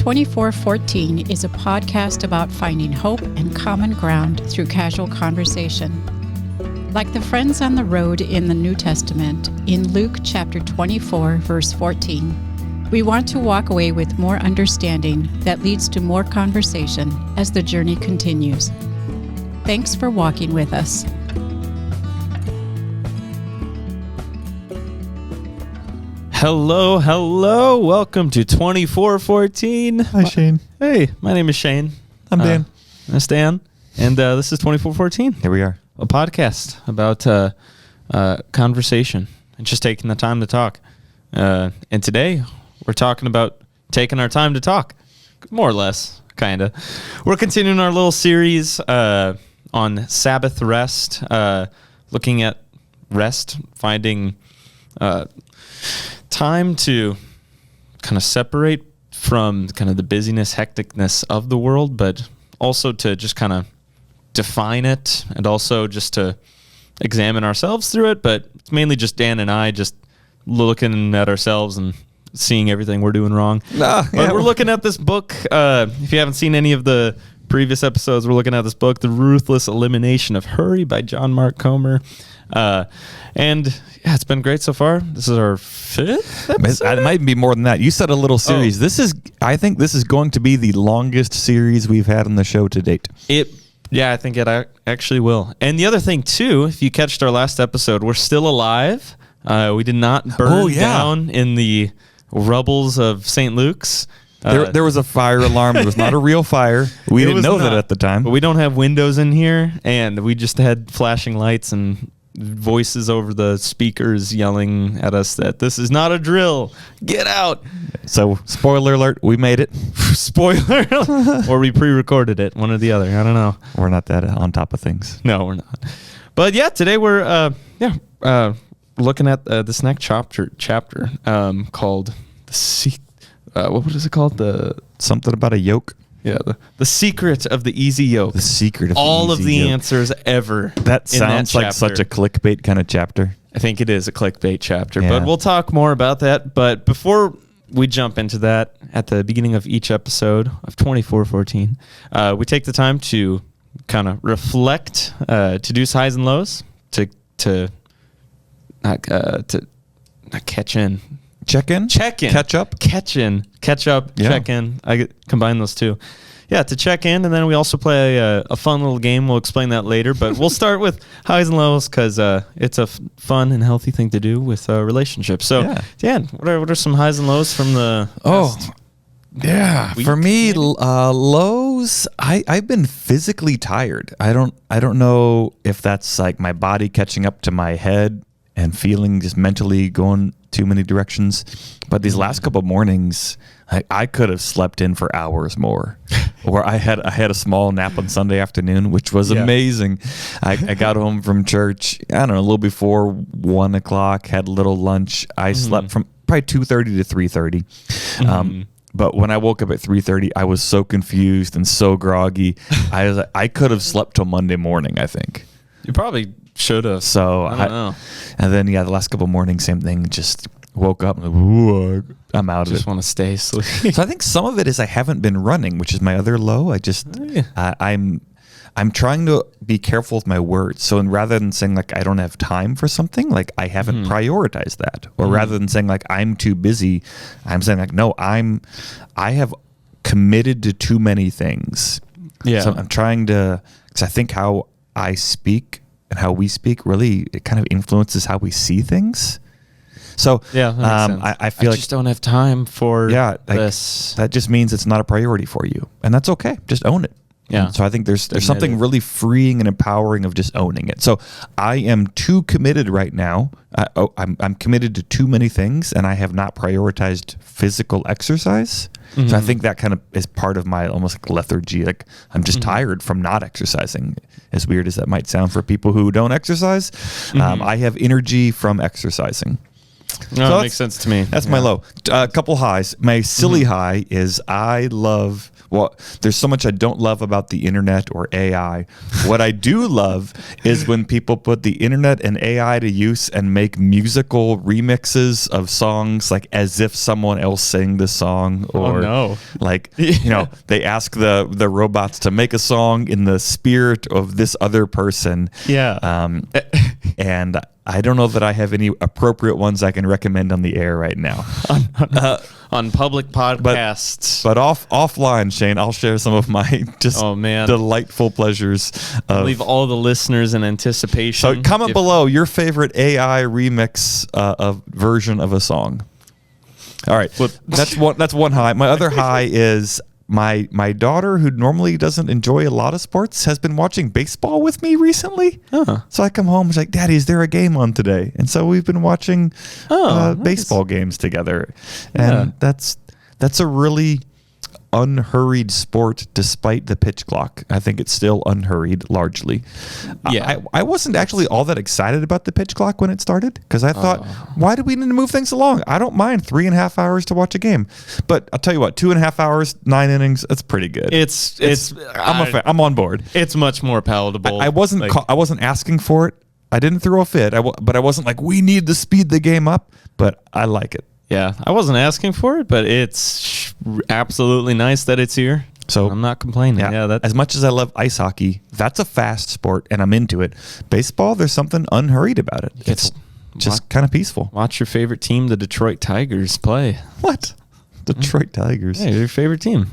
2414 is a podcast about finding hope and common ground through casual conversation. Like the friends on the road in the New Testament, in Luke chapter 24, verse 14, we want to walk away with more understanding that leads to more conversation as the journey continues. Thanks for walking with us. Hello. Welcome to 2414. Hi, Shane. Hey, my name is Shane. I'm Dan. That's Dan. And this is 2414. Here we are. A podcast about conversation and just taking the time to talk. And today, we're talking about taking our time to talk. More or less, kind of. We're continuing our little series on Sabbath rest, looking at rest, finding time to kind of separate from kind of the busyness, hecticness of the world, but also to just kind of define it and also just to examine ourselves through it. But it's mainly just Dan and I just looking at ourselves and seeing everything we're doing wrong. But we're looking at this book. If you haven't seen any of the previous episodes, we're looking at this book, The Ruthless Elimination of Hurry by John Mark Comer. And yeah, it's been great so far. This is our 5th episode. It might be more than that. You said a little series. I think this is going to be the longest series we've had on the show to date. Yeah, I think it actually will. And the other thing too, if you catched our last episode, we're still alive. We did not burn down in the rubbles of St. Luke's. There was a fire alarm. It was not a real fire. We didn't know that at the time. But we don't have windows in here, and we just had flashing lights and voices over the speakers yelling at us that this is not a drill. Get out. So, spoiler alert, we made it. Spoiler. Or we pre-recorded it, one or the other. I don't know. We're not that on top of things. No, we're not. But yeah, today we're looking at this next chapter called what is it called? Something about a yoke. Yeah, the secret of the easy yoke. The secret of all the of easy the yoke. answers ever. That sounds like such a clickbait kind of chapter. I think it is a clickbait chapter, yeah. But we'll talk more about that. But before we jump into that, at the beginning of each episode of 2414, we take the time to kind of reflect, to do highs and lows, to not catch in. Check in? Catch up? Catch up, yeah. Check in. I combine those two. Yeah, to check in, and then we also play a fun little game. We'll explain that later, but we'll start with highs and lows because it's a fun and healthy thing to do with relationships. So, yeah. Dan, what are some highs and lows from the past week, for me, maybe? Lows. I've been physically tired. I don't know if that's like my body catching up to my head and feeling just mentally going too many directions. But these last couple of mornings, I could have slept in for hours more. Or I had a small nap on Sunday afternoon, which was amazing. I got home from church, I don't know, a little before 1 o'clock, had a little lunch. I slept from probably 2:30 to 3:30. But when I woke up at 3:30, I was so confused and so groggy. I could have slept till Monday morning, I think. You probably should have. So I don't know. And then the last couple of mornings, same thing. Just woke up and like, ooh, I'm out of it. Just want to stay asleep. So I think some of it is I haven't been running, which is my other low. I'm trying to be careful with my words. So rather than saying like I don't have time for something, like I haven't prioritized that, or rather than saying like I'm too busy, I'm saying like no, I have committed to too many things. Yeah. So I'm trying to, because I think how I speak and how we speak really, it kind of influences how we see things. So yeah, I feel like just don't have time for this. That just means it's not a priority for you, and that's okay. Just own it. Yeah. And so I think there's something really freeing and empowering of just owning it. So I am too committed right now. I'm committed to too many things, and I have not prioritized physical exercise. So I think that kind of is part of my almost like lethargy. Like I'm just tired from not exercising. As weird as that might sound for people who don't exercise, I have energy from exercising. No, it makes sense to me. That's my low. A couple highs. My silly high is I love. Well, there's so much I don't love about the internet or AI. What I do love is when people put the internet and AI to use and make musical remixes of songs, like as if someone else sang the song, or like they ask the robots to make a song in the spirit of this other person. Yeah. And I don't know that I have any appropriate ones I can recommend on the air right now. On public podcasts. But offline, Shane, I'll share some of my just delightful pleasures. Leave all the listeners in anticipation. So comment below your favorite AI remix version of a song. All right, that's one high. My other high is my daughter, who normally doesn't enjoy a lot of sports, has been watching baseball with me recently. So I come home, she's like, "Daddy, is there a game on today?" And so we've been watching baseball games together, and that's a really unhurried sport despite the pitch clock. I think it's still unhurried largely. I wasn't actually all that excited about the pitch clock when it started, because I thought, why do we need to move things along? I don't mind 3.5 hours to watch a game, but I'll tell you what, 2.5 hours, 9 innings, that's pretty good. I'm on board. It's much more palatable. I wasn't asking for it. I didn't throw a fit, but I wasn't like, we need to speed the game up, but I like it. Yeah, I wasn't asking for it, but it's absolutely nice that it's here. So I'm not complaining. Yeah, as much as I love ice hockey, that's a fast sport, and I'm into it. Baseball, there's something unhurried about it. It's just kind of peaceful. Watch your favorite team, the Detroit Tigers, play. What? Detroit Tigers? Yeah, your favorite team.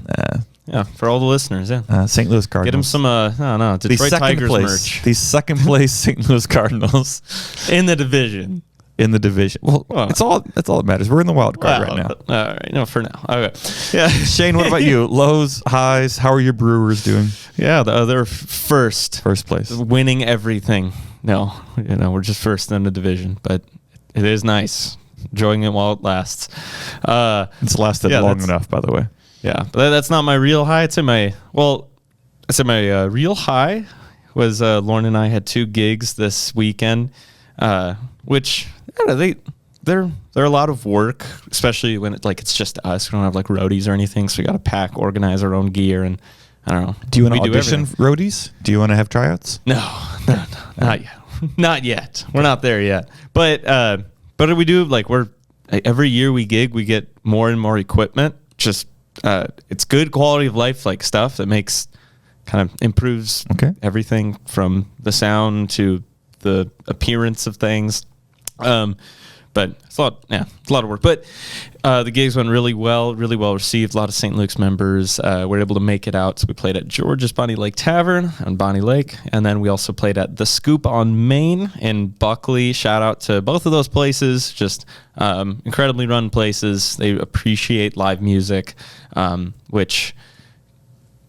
Yeah, for all the listeners. Yeah, St. Louis Cardinals. Get them some Detroit Tigers merch. The second place St. Louis Cardinals in the division. In the division. Well, that's all that matters. We're in the wild card right now. All right. No, for now. Okay. Yeah. Shane, what about you? Lows, highs? How are your Brewers doing? Yeah, they're first place, winning everything. No, we're just first in the division, but it is nice enjoying it while it lasts. It's lasted long enough, by the way. Yeah, but that's not my real high. I'd say my real high was Lauren and I had 2 gigs this weekend, which. I don't know, they're a lot of work, especially when it's just us. We don't have like roadies or anything, so we got to pack, organize our own gear, and I don't know. Do you want to audition roadies? Do you want to have tryouts? No, not yet. Not yet. We're not there yet. But we do every year we gig, we get more and more equipment. Just it's good quality of life stuff that makes kind of improves everything from the sound to the appearance of things. But it's a lot of work. But the gigs went really well received. A lot of St. Luke's members were able to make it out. So we played at George's Bonnie Lake Tavern on Bonnie Lake, and then we also played at The Scoop on Main in Buckley. Shout out to both of those places. Just incredibly run places. They appreciate live music, which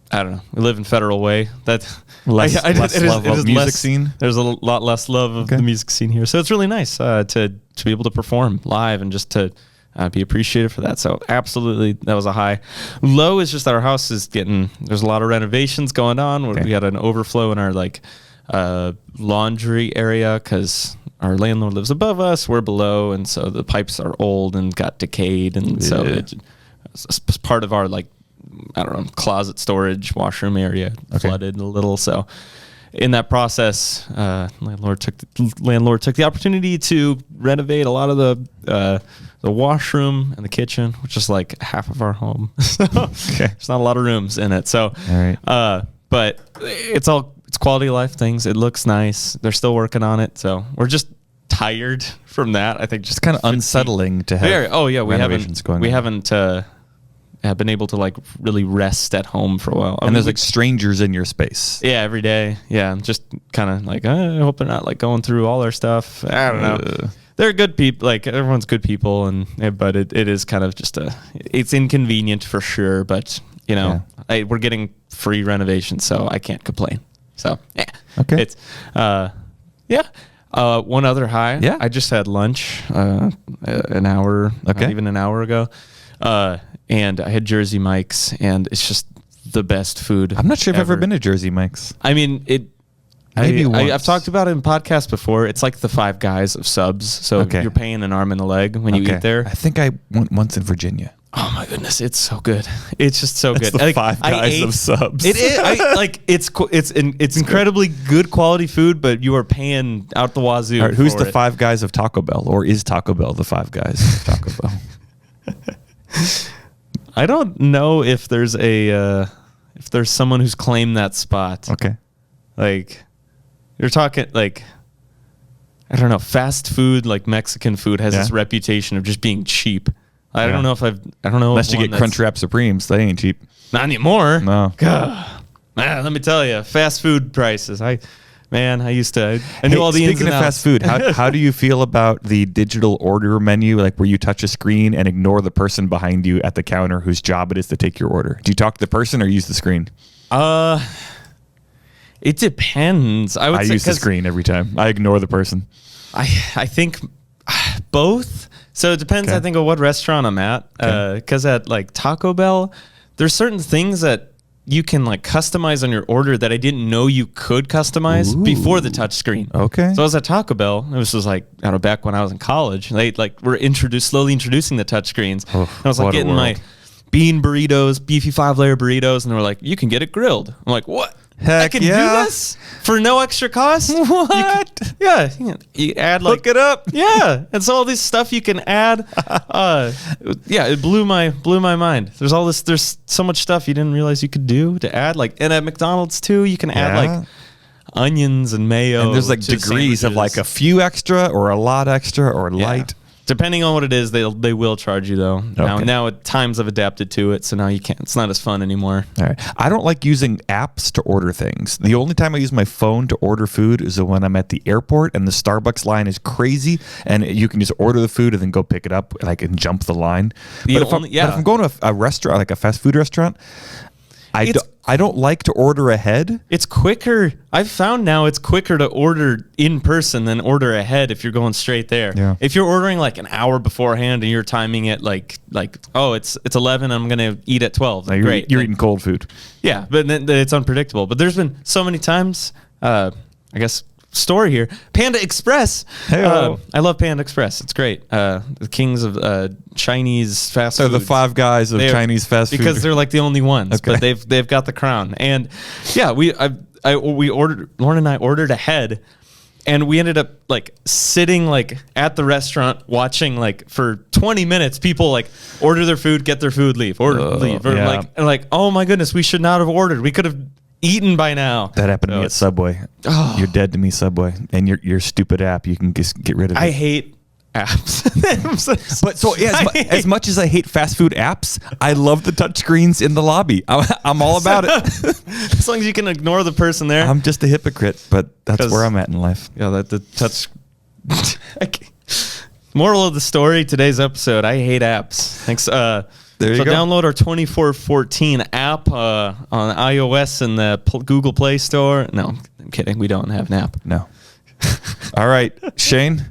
I don't know. We live in Federal Way. Less love of the music scene. There's a lot less love of the music scene here, so it's really nice to be able to perform live and just to be appreciated for that. So absolutely, that was a high. Low is just that our house is there's a lot of renovations going on. We got an overflow in our laundry area because our landlord lives above us. We're below, and so the pipes are old and got decayed, and so it's part of our closet storage washroom area flooded a little. So in that process, landlord took the opportunity to renovate a lot of the washroom and the kitchen, which is like half of our home. So there's not a lot of rooms in it. So, but it's quality of life things. It looks nice. They're still working on it. So we're just tired from that. I think just kind of unsettling to have. We haven't been able to really rest at home for a while. And there's strangers in your space. Yeah, every day. Yeah, just kind of I hope they're not going through all their stuff. I don't know. They're good people. Everyone's good people, but it is kind of just it's inconvenient for sure. But we're getting free renovations, so I can't complain. So it's one other high. Yeah, I just had lunch an hour, not even an hour ago. And I had Jersey Mike's, and it's just the best food. I'm not sure if I've ever been to Jersey Mike's. I mean, Maybe once. I've talked about it in podcasts before. It's like the Five Guys of subs. So you're paying an arm and a leg when you eat there. I think I went once in Virginia. Oh my goodness, it's so good. It's just so good. The Five Guys of subs. It is. It's incredibly good quality food, but you are paying out the wazoo. All right, who's the Five Guys of Taco Bell, or is Taco Bell the Five Guys of Taco Bell? I don't know if there's someone who's claimed that spot. Okay. Like, you're talking like, I don't know, fast food, like Mexican food has this reputation of just being cheap. I don't know. Unless you get Crunchwrap Supremes, they ain't cheap. Not anymore. No. God. Man, let me tell you, fast food prices. I knew all the ins and Speaking of fast food, how do you feel about the digital order menu, like where you touch a screen and ignore the person behind you at the counter whose job it is to take your order? Do you talk to the person or use the screen? It depends. I use the screen every time. I ignore the person. I think both. So it depends, I think, on what restaurant I'm at. Because at like Taco Bell, there's certain things that you can like customize on your order that I didn't know you could customize before the touch screen. Okay. So I was at Taco Bell. This was like, I don't know, back when I was in college. They like were slowly introducing the touch screens. And I was like getting my bean burritos, beefy 5-layer burritos, and they were like, you can get it grilled. I'm like, what? Heck, I can do this for no extra cost? What? You add like... Look it up. Yeah. And so all this stuff you can add. It blew my mind. There's so much stuff you didn't realize you could do to add. Like, and at McDonald's too, you can add like onions and mayo. And there's like degrees of like a few extra or a lot extra or light. Depending on what it is, they will charge you though. Okay. Now times have adapted to it, so now you can't. It's not as fun anymore. All right. I don't like using apps to order things. The only time I use my phone to order food is when I'm at the airport and the Starbucks line is crazy, and you can just order the food and then go pick it up, and I can jump the line. But if I'm going to a restaurant, like a fast food restaurant, I don't like to order ahead. It's quicker. I've found now it's quicker to order in person than order ahead if you're going straight there. Yeah. If you're ordering like an hour beforehand and you're timing it like oh, it's 11, I'm going to eat at 12. No, great. You're eating cold food. Yeah, but then it's unpredictable. But there's been so many times, I guess, story here. Panda Express. Hey-o. I love Panda Express. It's great. The kings of Chinese fast food. They're the Five Guys of Chinese fast food. Because they're like the only ones, Okay. but they've got the crown. And yeah, Lauren and I ordered ahead, and we ended up like sitting like at the restaurant watching like for 20 minutes people like order their food, get their food, leave, leave. Or like, oh my goodness, we should not have ordered. We could have eaten by now. That happened to me at Subway. Oh. You're dead to me, Subway. And your stupid app, you can just get rid of it. I hate apps. But so yeah, as much as I hate fast food apps, I love the touchscreens in the lobby. I'm all about it. As long as you can ignore the person there. I'm just a hypocrite, but that's where I'm at in life. Yeah, the touch. Moral of the story, today's episode, I hate apps. Thanks. There you go. Download our 2414 app on iOS and the Google Play Store. No, I'm kidding. We don't have an app. No. All right, Shane.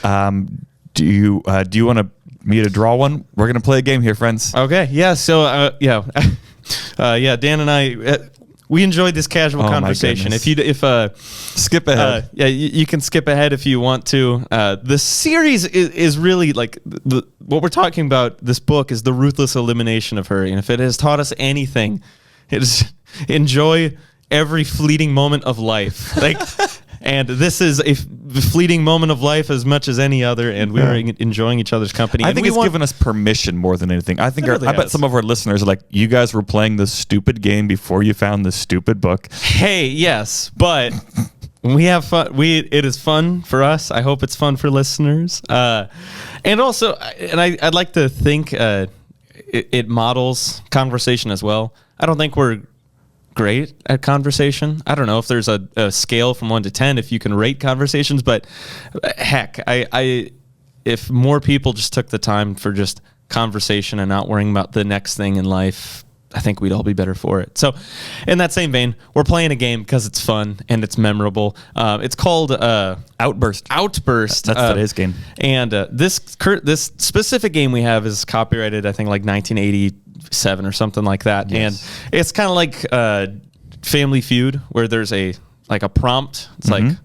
Do you want me to draw one? We're gonna play a game here, friends. Okay. Yeah. So Dan and I. We enjoyed this casual conversation. If skip ahead, you can skip ahead if you want to. The series is really like what we're talking about. This book is the ruthless elimination of hurry, and if it has taught us anything, it is enjoy every fleeting moment of life. Like, and this is a fleeting moment of life as much as any other, and we're enjoying each other's company. I think it's given us permission more than anything. I think I bet some of our listeners are like, you guys were playing this stupid game before you found this stupid book. Hey, yes, but we have fun. It is fun for us. I hope it's fun for listeners. And also, I'd like to think it models conversation as well. I don't think we're great at conversation. I don't know if there's a scale from 1 to 10 if you can rate conversations, but heck, if more people just took the time for just conversation and not worrying about the next thing in life, I think we'd all be better for it. So in that same vein, we're playing a game because it's fun and it's memorable. It's called Outburst. Outburst. That's today's game. And this specific game we have is copyrighted, I think, like 1987 or something like that. Yes. And it's kind of like Family Feud, where there's a like a prompt. It's like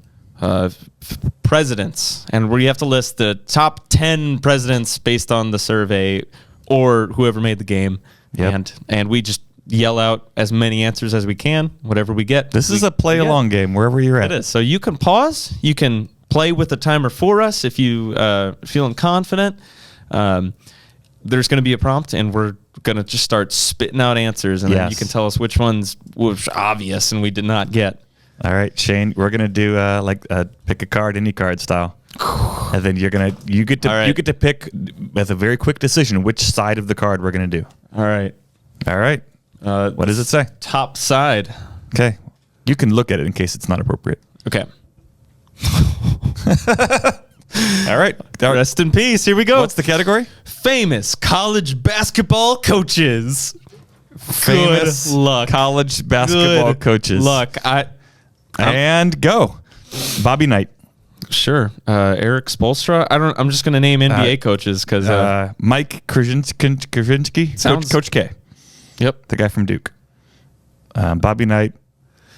presidents, and where you have to list the top 10 presidents based on the survey or whoever made the game. Yep. And we just yell out as many answers as we can, whatever we get. This is a play along game wherever you're at. It is. So you can pause. You can play with the timer for us if you feeling confident. There's going to be a prompt, and we're going to just start spitting out answers, and then you can tell us which ones was obvious and we did not get. All right, Shane, we're gonna do pick a card, any card style, and then you get to pick with a very quick decision which side of the card we're gonna do. All right. What does it say? Top side. Okay, you can look at it in case it's not appropriate. Okay. All right. Rest in peace. Here we go. What's the category? Famous college basketball coaches. Famous Good luck. college basketball coaches. Luck. And go. Bobby Knight. Sure. Eric Spoelstra. I'm just going to name NBA coaches because Mike Krzyzewski. Coach K. Yep. The guy from Duke. Bobby Knight.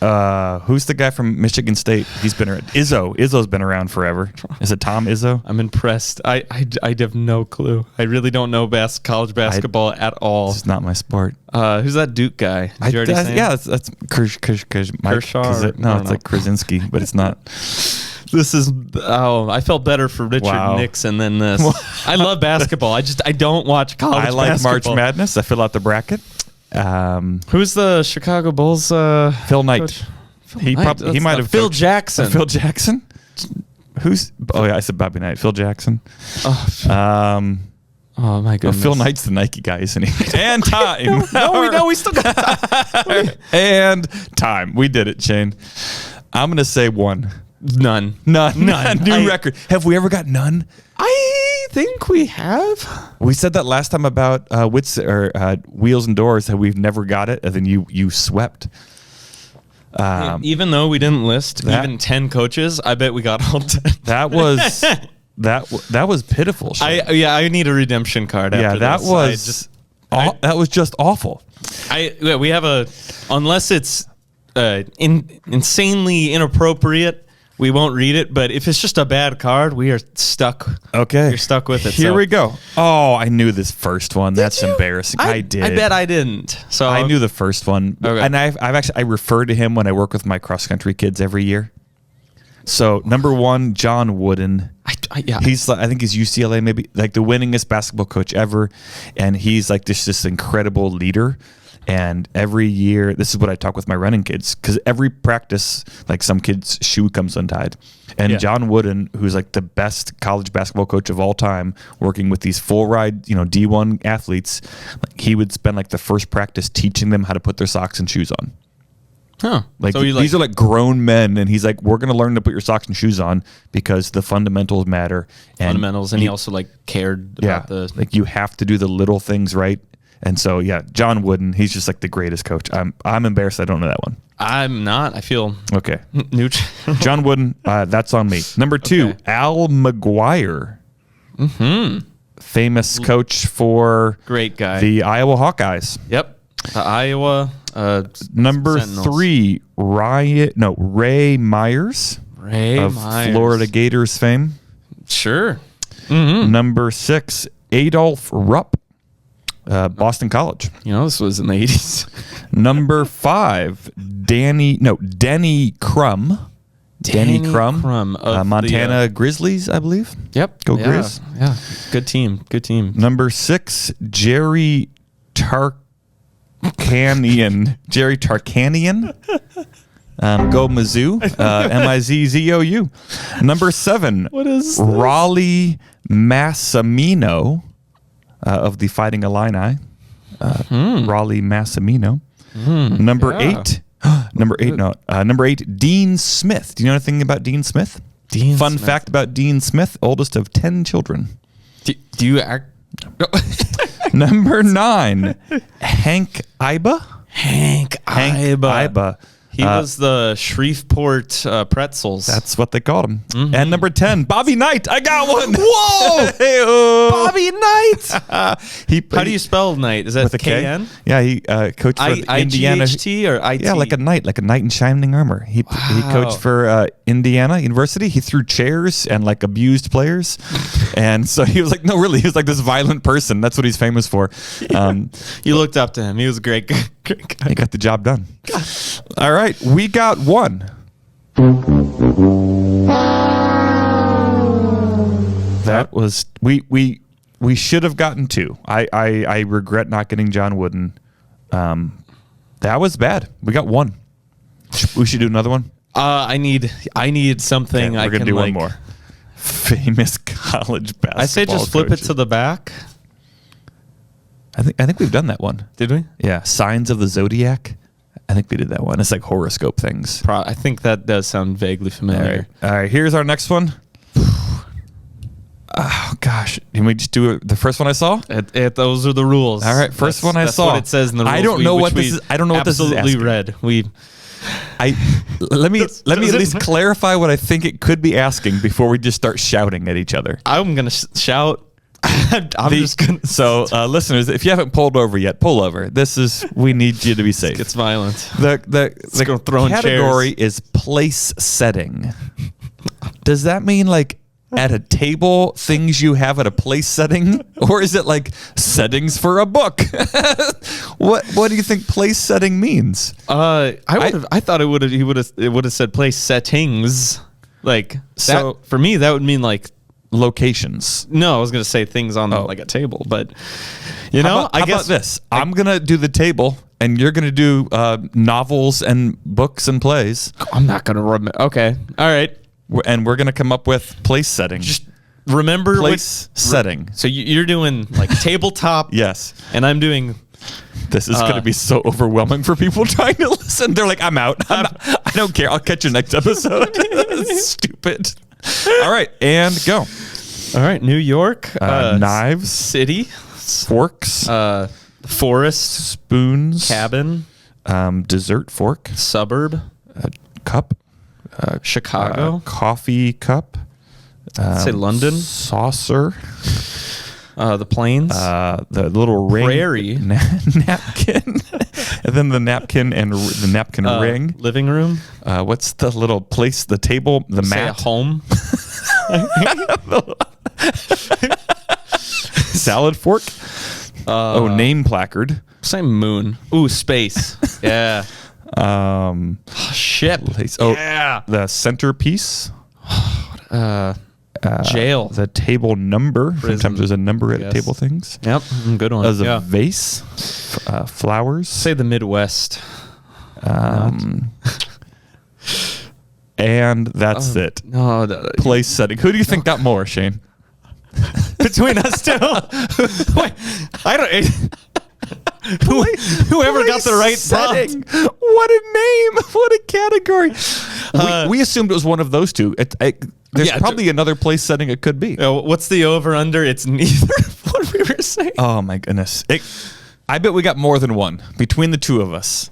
Who's the guy from Michigan State? He's been around. Izzo's been around forever. Is it Tom Izzo? I'm impressed. I have no clue. I really don't know college basketball at all. It's not my sport. Who's that Duke guy? Did you already say him? Yeah, that's Kershaw. No, it's like Krasinski, but it's not. This is I felt better for Richard Nixon than this. I love basketball. I don't watch college basketball. I like March Madness. I fill out the bracket. Who's the Chicago Bulls? Phil Knight. He might have Phil Jackson. Phil Jackson. Who's? Oh yeah, I said Bobby Knight. Phil Jackson. Oh my goodness. Phil Knight's the Nike guy, isn't he? And time. No, we still got time. And time. We did it, Shane. I'm gonna say one. None. New record. Have we ever got none? I think we have. We said that last time about Wheels and Doors, that we've never got it, and then you swept. Even though we didn't list even 10 coaches, I bet we got all 10. That was that was pitiful. I need a redemption card. After this. That was just awful. We have unless it's insanely inappropriate, we won't read it, but if it's just a bad card, we are stuck. Okay. You're stuck with it. Here we go. Oh, I knew this first one. That's embarrassing. I did. I bet I didn't. So I knew the first one. Okay. And I refer to him when I work with my cross-country kids every year. So, number one, John Wooden. I think he's UCLA, maybe, like the winningest basketball coach ever. And he's like this incredible leader. And every year, this is what I talk with my running kids, because every practice, like some kid's shoe comes untied. And John Wooden, who's like the best college basketball coach of all time, working with these full ride, D1 athletes, he would spend like the first practice teaching them how to put their socks and shoes on. Huh. These are like grown men, and he's like, we're going to learn to put your socks and shoes on because the fundamentals matter. And he also like cared about like you have to do the little things right. And so, John Wooden, he's just like the greatest coach. I'm embarrassed I don't know that one. I'm not. I feel okay. neutral. John Wooden, that's on me. Number two, Al McGuire. Mm-hmm. Famous coach for great guy. The Iowa Hawkeyes. Yep. The Iowa Number Sentinels. three, Ray Myers. Florida Gators fame. Sure. Mm-hmm. Number six, Adolph Rupp. Boston College. This was in the 80s. Number five, Denny Crum. Denny Crum of Montana Grizzlies, I believe. Yep. Go Grizz. Yeah. Good team. Number six, Jerry Tarkanian. Go Mizzou. Mizzou. Number seven, what is this? Raleigh Massimino. Of the Fighting Illini, Raleigh Massimino. Number eight, Dean Smith. Do you know anything about Dean Smith? Fun fact about Dean Smith, oldest of 10 children. Do you act? Number nine, Hank Iba. Hank Iba. He was the Shreveport Pretzels. That's what they called him. Mm-hmm. And number 10, Bobby Knight. I got one. Whoa! Bobby Knight. How do you spell Knight? Is that with a K? KN? Yeah, he coached for Indiana. IGHT or IT? Yeah, like a knight in shining armor. He coached for Indiana University. He threw chairs and like abused players, and so he was like, no, really, he was like this violent person. That's what he's famous for. You looked up to him. He was a great guy. He got the job done. All right, we got one. That was we should have gotten two. I regret not getting John Wooden. That was bad. We got one. We should do another one. I need something. Okay, we're gonna do one more. Famous college basketball. I say just flip it to the back. I think we've done that one. Did we? Yeah, Signs of the Zodiac. I think we did that one. It's like horoscope things. I think that does sound vaguely familiar. All right. Here's our next one. Oh gosh, can we just do the first one I saw? Those are the rules. All right, first one I saw. That's what it says in the rules. I don't know what this is. I don't know what this is. Absolutely read. Let me at least clarify what I think it could be asking before we just start shouting at each other. I'm gonna shout. Just gonna. So, listeners, if you haven't pulled over yet, pull over. We need you to be safe. It's violent. The category is place setting. Does that mean like at a table, things you have at a place setting, or is it like settings for a book? What do you think place setting means? I thought it would have said place settings. Like so that, for me, that would mean like locations. No, I was gonna say things on like a table, but I guess how about this? I'm gonna do the table, and you're gonna do novels and books and plays. I'm not gonna remember. Okay, all right. And we're going to come up with place setting. Just remember place setting. So you're doing like tabletop. Yes. And I'm doing. This is going to be so overwhelming for people trying to listen. They're like, I'm out. I don't care. I'll catch you next episode. Stupid. All right. And go. All right. New York. Knives. City. Forks. Forest. Spoons. Cabin. Dessert fork. Suburb. Cup. Chicago. Coffee cup. Say London. Saucer. The plains. The little ring. Prairie. Napkin. And then the napkin and the napkin ring. Living room. What's the little place, the table, the Say mat? A home. Salad fork. Name placard. Say moon. Ooh, space. Yeah. Ship. Yeah. The centerpiece. Jail. The table number. Prison. Sometimes there's a number at table things. Yep. Good one. As a vase. Flowers. Say the Midwest. And that's it. No. Place setting. Who do you think got more, Shane? Between us two? Wait, I don't... Whoever got the right setting. Prompt. What a name. What a category. We assumed it was one of those two. There's probably another place setting it could be. What's the over-under? It's neither of what we were saying. Oh, my goodness. I bet we got more than one between the two of us.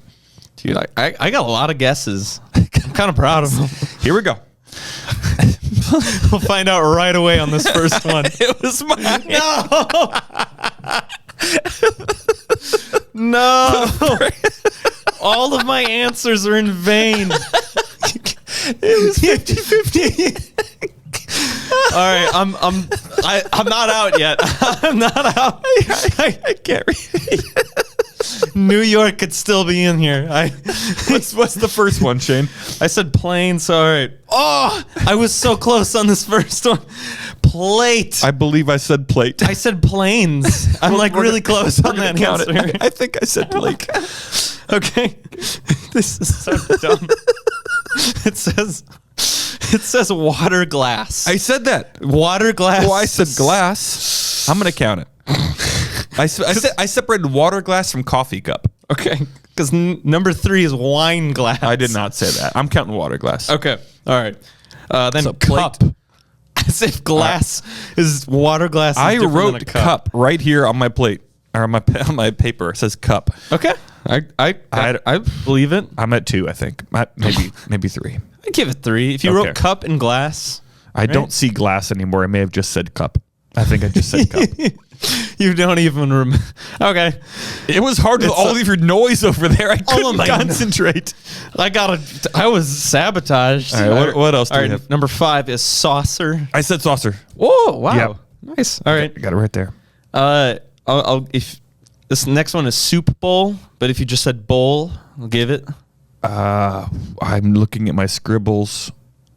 Dude, I got a lot of guesses. I'm kind of proud of them. Here we go. We'll find out right away on this first one. It was mine. No. All of my answers are in vain. It was 50-50. All right, I'm not out yet. I'm not out. I can't read. New York could still be in here. What's the first one, Shane? I said plane, so all right. Oh, I was so close on this first one. Plate. I believe I said plate. I said planes. I'm like really close on that answer. I think I said plate. Okay. This is so dumb. It says water glass. I said that. Water glass. Well, I said glass. I'm going to count it. I separated water glass from coffee cup. Okay. Because number 3 is wine glass. I did not say that. I'm counting water glass. Okay. All right. Then so cup. Plate. As if glass is water glass. I wrote cup right here on my plate. Or on my paper. It says cup. Okay. I believe it. I'm at 2, I think. Maybe 3. I give it 3. If you wrote cup and glass. I don't see glass anymore. I may have just said cup. I think I just said cup. You don't even remember. Okay. It was hard with all of your noise over there. I couldn't concentrate. I was sabotaged. All right, what else do we have? Number 5 is saucer. I said saucer. Whoa, wow. Yep. Nice. All right. I got it right there. If this next one is soup bowl, but if you just said bowl, I'll give it. I'm looking at my scribbles.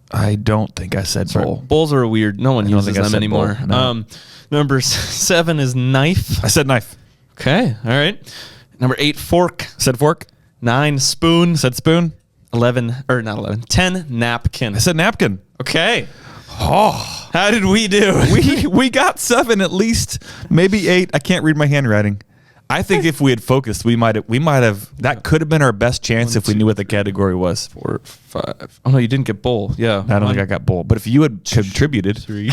I don't think I said bowl. Bowls are weird. No one uses them anymore. No. Number 7 is knife. I said knife. Okay. All right. Number 8, fork. Said fork. 9, spoon. Said spoon. 10, napkin. I said napkin. Okay. Oh, how did we do? we got 7 at least, maybe 8. I can't read my handwriting. I think if we had focused, we might have. That could have been our best chance if we knew what the category was. 4, 5. Oh no, you didn't get bowl. Yeah, I don't think I got bowl. But if you had contributed, 3,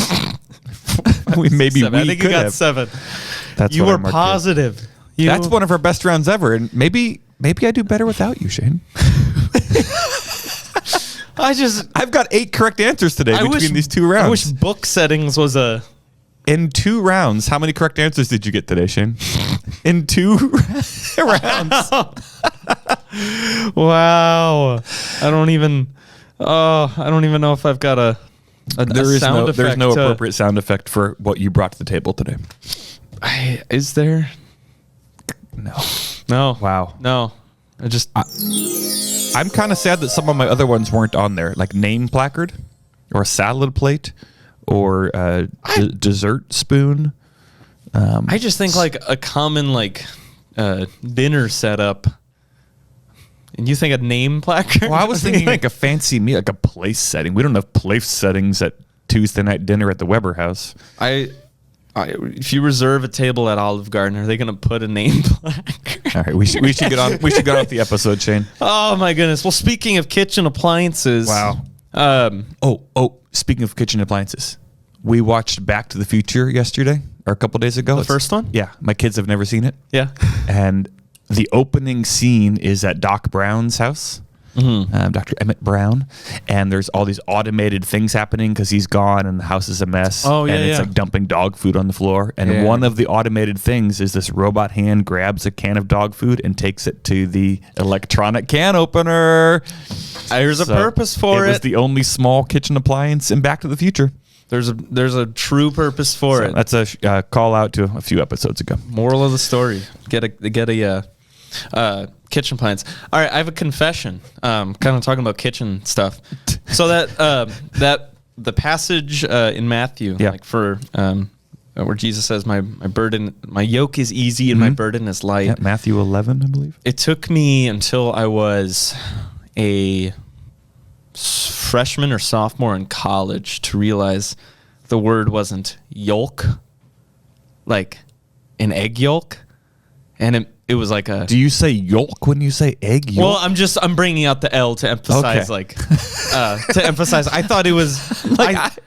maybe 7. I think you got 7. That's you were positive. That's one of our best rounds ever, and maybe I do better without you, Shane. I've got 8 correct answers today between these 2 rounds. I wish book settings was a. In 2 rounds, how many correct answers did you get today, Shane? In 2 rounds. Wow. I don't even know if I've got a sound effect. There's no appropriate sound effect for what you brought to the table today. Is there? No. Wow. No. I'm kind of sad that some of my other ones weren't on there, like name placard or a salad plate or a dessert spoon. I just think like a common dinner setup. And you think a name placard? Well, I was thinking like a fancy meal, like a place setting. We don't have place settings at Tuesday night dinner at the Weber house. If you reserve a table at Olive Garden, are they going to put a name placard? All right, we should get on. We should get off the episode, Shane. Oh my goodness! Well, speaking of kitchen appliances, wow. Speaking of kitchen appliances, we watched Back to the Future yesterday or a couple days ago. The first one? Yeah, my kids have never seen it. Yeah, and the opening scene is at Doc Brown's house. Mm-hmm. Dr. Emmett Brown, and there's all these automated things happening because he's gone and the house is a mess. Oh, yeah, and it's like dumping dog food on the floor. And one of the automated things is this robot hand grabs a can of dog food and takes it to the electronic can opener. There's a purpose for it. It was the only small kitchen appliance in Back to the Future. There's a true purpose for it. That's a call out to a few episodes ago. Moral of the story: get a kitchen appliance. All right, I have a confession. Kind of talking about kitchen stuff. So that the passage in Matthew, like for where Jesus says, my yoke is easy and my burden is light. Yeah, Matthew 11, I believe. It took me until I was a freshman or sophomore in college to realize the word wasn't yolk, like an egg yolk, and it was like a. Do you say yolk when you say egg yolk? Well, I'm bringing out the L to emphasize, to emphasize. I thought it was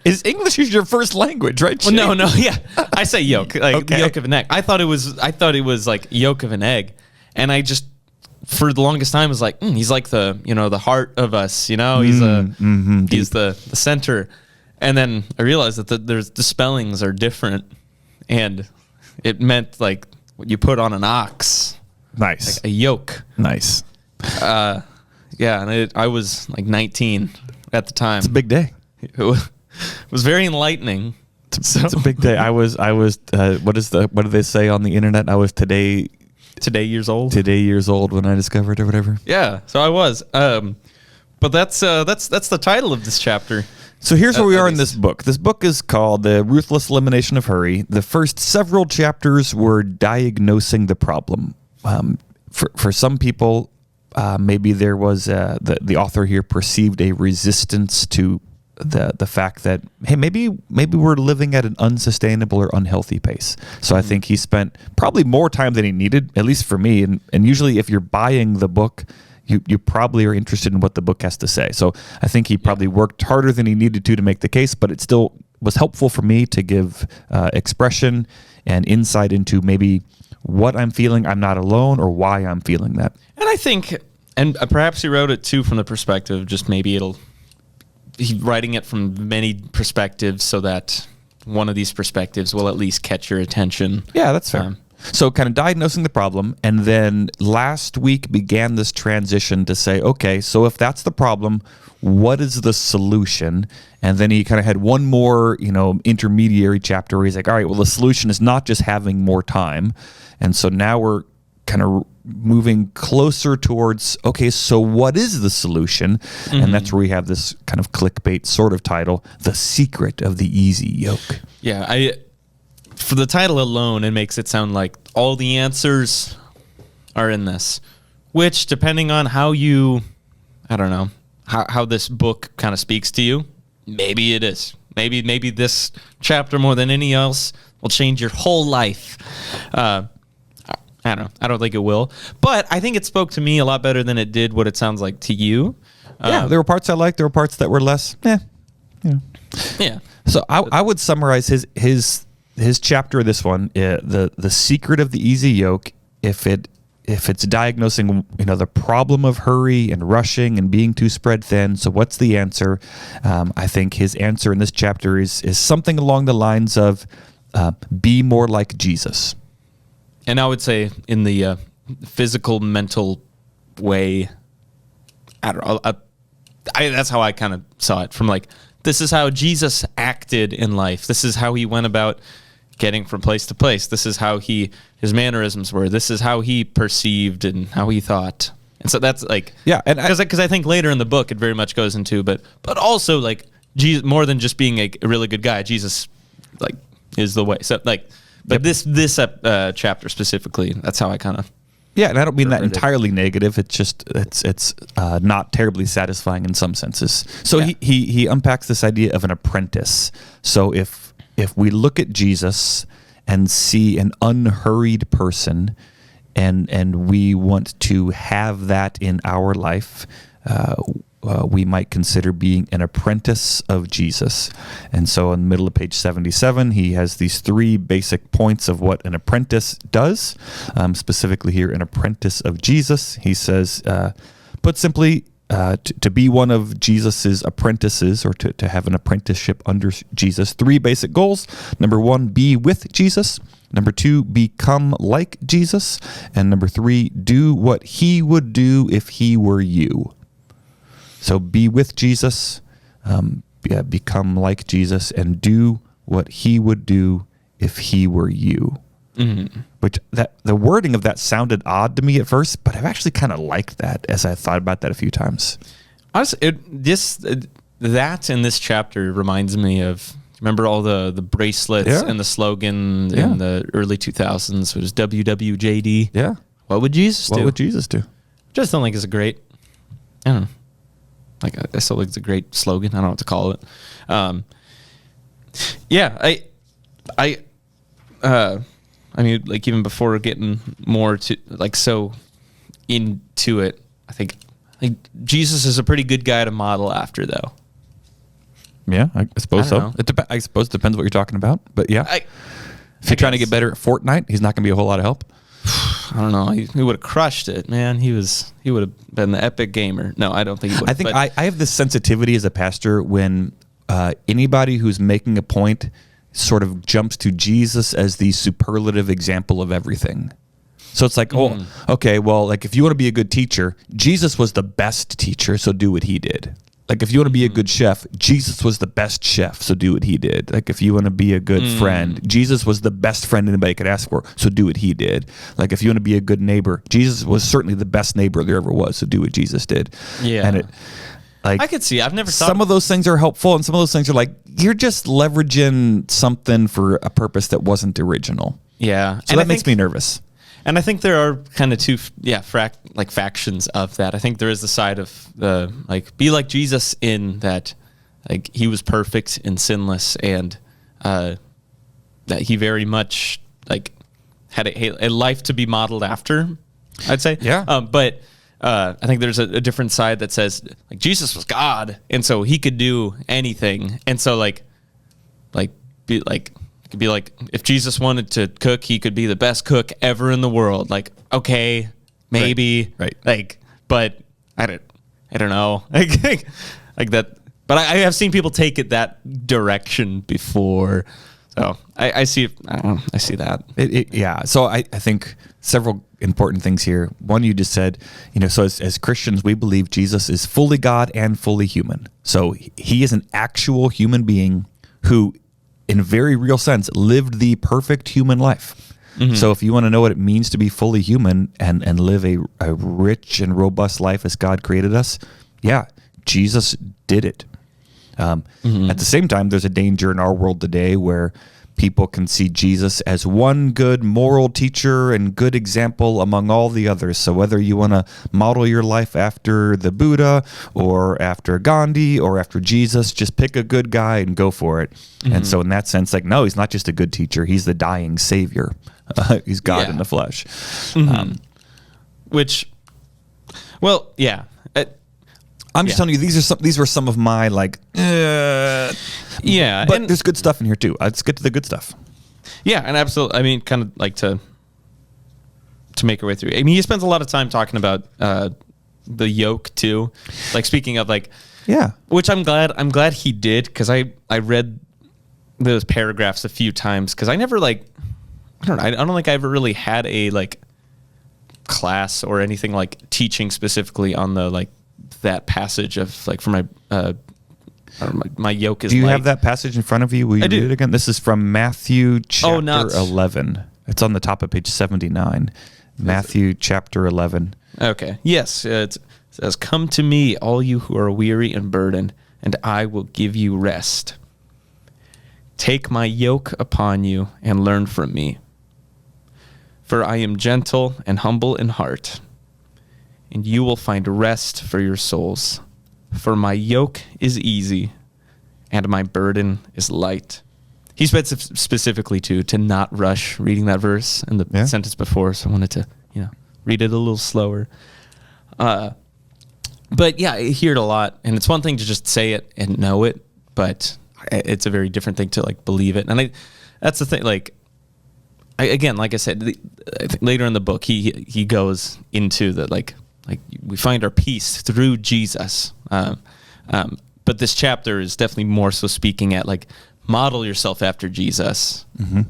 is English is your first language, right? Well, no, yeah. I say yolk, the yolk of an egg. I thought it was like yolk of an egg, and I just for the longest time was like, he's like the heart of us, he's he's the center, and then I realized that the spellings are different, and it meant like what you put on an ox. Nice. Like a yoke. Nice. And I was like 19 at the time. It's a big day. It was very enlightening. It's a big day. I was what do they say on the internet? I was today years old. Today years old when I discovered or whatever. Yeah, so I was. But that's the title of this chapter. So here's where we are in this book. This book is called The Ruthless Elimination of Hurry. The first several chapters were diagnosing the problem. For some people, maybe there was the author here perceived a resistance to the fact that, hey, maybe we're living at an unsustainable or unhealthy pace. So I think he spent probably more time than he needed, at least for me. And usually if you're buying the book, you probably are interested in what the book has to say. So I think he probably worked harder than he needed to make the case, but it still was helpful for me to give expression and insight into maybe what I'm feeling, I'm not alone, or why I'm feeling that. And I think, and perhaps he wrote it too from the perspective, just maybe he's writing it from many perspectives so that one of these perspectives will at least catch your attention. Yeah, that's fair. So kind of diagnosing the problem, and then last week began this transition to say, okay, so if that's the problem, what is the solution? And then he kind of had one more, intermediary chapter where he's like, all right, well, the solution is not just having more time. And so now we're kind of moving closer towards, okay, so what is the solution? Mm-hmm. And that's where we have this kind of clickbait sort of title, The Secret of the Easy Yoke. Yeah, for the title alone, it makes it sound like all the answers are in this, which, depending on how you, I don't know, how this book kind of speaks to you, maybe it is. Maybe this chapter, more than any else, will change your whole life. I don't know. I don't think it will. But I think it spoke to me a lot better than it did what it sounds like to you. Yeah, there were parts I liked. There were parts that were less, Yeah. So I would summarize his chapter, this one, the secret of the easy yoke, if it's diagnosing, the problem of hurry and rushing and being too spread thin. So what's the answer? I think his answer in this chapter is something along the lines of be more like Jesus. And I would say in the physical, mental way, I don't know. That's how I kind of saw it, from like, this is how Jesus acted in life. This is how he went about getting from place to place. This is how his mannerisms were. This is how he perceived and how he thought. And so that's like, yeah, and because I think later in the book it very much goes into, but also like Jesus, more than just being a really good guy, Jesus like is the way. So like, but this chapter specifically, that's how I kind of. Yeah, and I don't mean that entirely negative. It's just it's not terribly satisfying in some senses. So he unpacks this idea of an apprentice. So if we look at Jesus and see an unhurried person, and we want to have that in our life, we might consider being an apprentice of Jesus. And so in the middle of page 77, he has these 3 basic points of what an apprentice does. Specifically here, an apprentice of Jesus. He says, put simply, to be one of Jesus's apprentices, or to have an apprenticeship under Jesus, 3 basic goals. Number 1, be with Jesus. Number 2, become like Jesus. And number 3, do what he would do if he were you. So be with Jesus, become like Jesus, and do what he would do if he were you. Mm-hmm. Which the wording of that sounded odd to me at first, but I've actually kind of liked that as I thought about that a few times. Honestly, that in this chapter reminds me of, remember all the bracelets and the slogan in the early 2000s? It was WWJD. Yeah. What would Jesus do? What would Jesus do? Just don't think it's a great, I don't know. Like, I still think it's a great slogan. I don't know what to call it. I mean, like, even before getting more to, like, so into it, I think Jesus is a pretty good guy to model after, though. Yeah, I suppose so. I suppose it depends what you're talking about, but yeah. If you're trying to get better at Fortnite, he's not going to be a whole lot of help. I don't know. He would have crushed it, man. He would have been the epic gamer. No, I don't think he would. I think I have this sensitivity as a pastor when anybody who's making a point sort of jumps to Jesus as the superlative example of everything. So it's like, oh, okay, well, like if you want to be a good teacher, Jesus was the best teacher, so do what he did. Like if you want to be a good chef, Jesus was the best chef, so do what he did. Like if you want to be a good friend, Jesus was the best friend anybody could ask for, so do what he did. Like if you want to be a good neighbor, Jesus was certainly the best neighbor there ever was, so do what Jesus did. Yeah. And I could see. I've never thought. Some of those things are helpful, and some of those things are like, you're just leveraging something for a purpose that wasn't original. Yeah. So that makes me nervous. And I think there are kind of 2, factions of that. I think there is the side of the, like, be like Jesus in that, like, he was perfect and sinless, and that he very much, like, had a life to be modeled after, I'd say. Yeah. But I think there's a different side that says, like, Jesus was God, and so he could do anything. And so, it could be like, if Jesus wanted to cook, he could be the best cook ever in the world. Like, okay, maybe, right. Like, but I don't know, like that. But I have seen people take it that direction before. So I see. I see that. Yeah. So I think several important things here. One, you just said, so as Christians, we believe Jesus is fully God and fully human. So he is an actual human being who, in a very real sense, lived the perfect human life. Mm-hmm. So if you want to know what it means to be fully human and live a rich and robust life as God created us, yeah, Jesus did it. At the same time, there's a danger in our world today where people can see Jesus as one good moral teacher and good example among all the others. So whether you want to model your life after the Buddha or after Gandhi or after Jesus, just pick a good guy and go for it. Mm-hmm. And so in that sense, no, he's not just a good teacher. He's the dying savior. He's God in the flesh. Mm-hmm. I'm just telling you, these were some of my yeah, but there's good stuff in here too. Let's get to the good stuff. Yeah, and absolutely. I mean, kind of like to make our way through. I mean, he spends a lot of time talking about the yoke too. Like speaking of which I'm glad he did, because I read those paragraphs a few times, because I never I don't think I ever really had a class or anything teaching specifically on the that passage of for my my yoke is. Do you light. have that passage in front of you? Will you read it again? This is from Matthew chapter 11. It's on the top of page 79. Matthew chapter 11. Okay. Yes. It says, "Come to me, all you who are weary and burdened, and I will give you rest. Take my yoke upon you and learn from me. For I am gentle and humble in heart, and you will find rest for your souls. For my yoke is easy, and my burden is light." He said specifically to not rush reading that verse in the sentence before, so I wanted to read it a little slower. But yeah, I hear it a lot, and it's one thing to just say it and know it, but it's a very different thing to believe it. And that's the thing. Again, like I said, I think later in the book, he goes into the we find our peace through Jesus. But this chapter is definitely more so speaking at model yourself after Jesus, mm-hmm.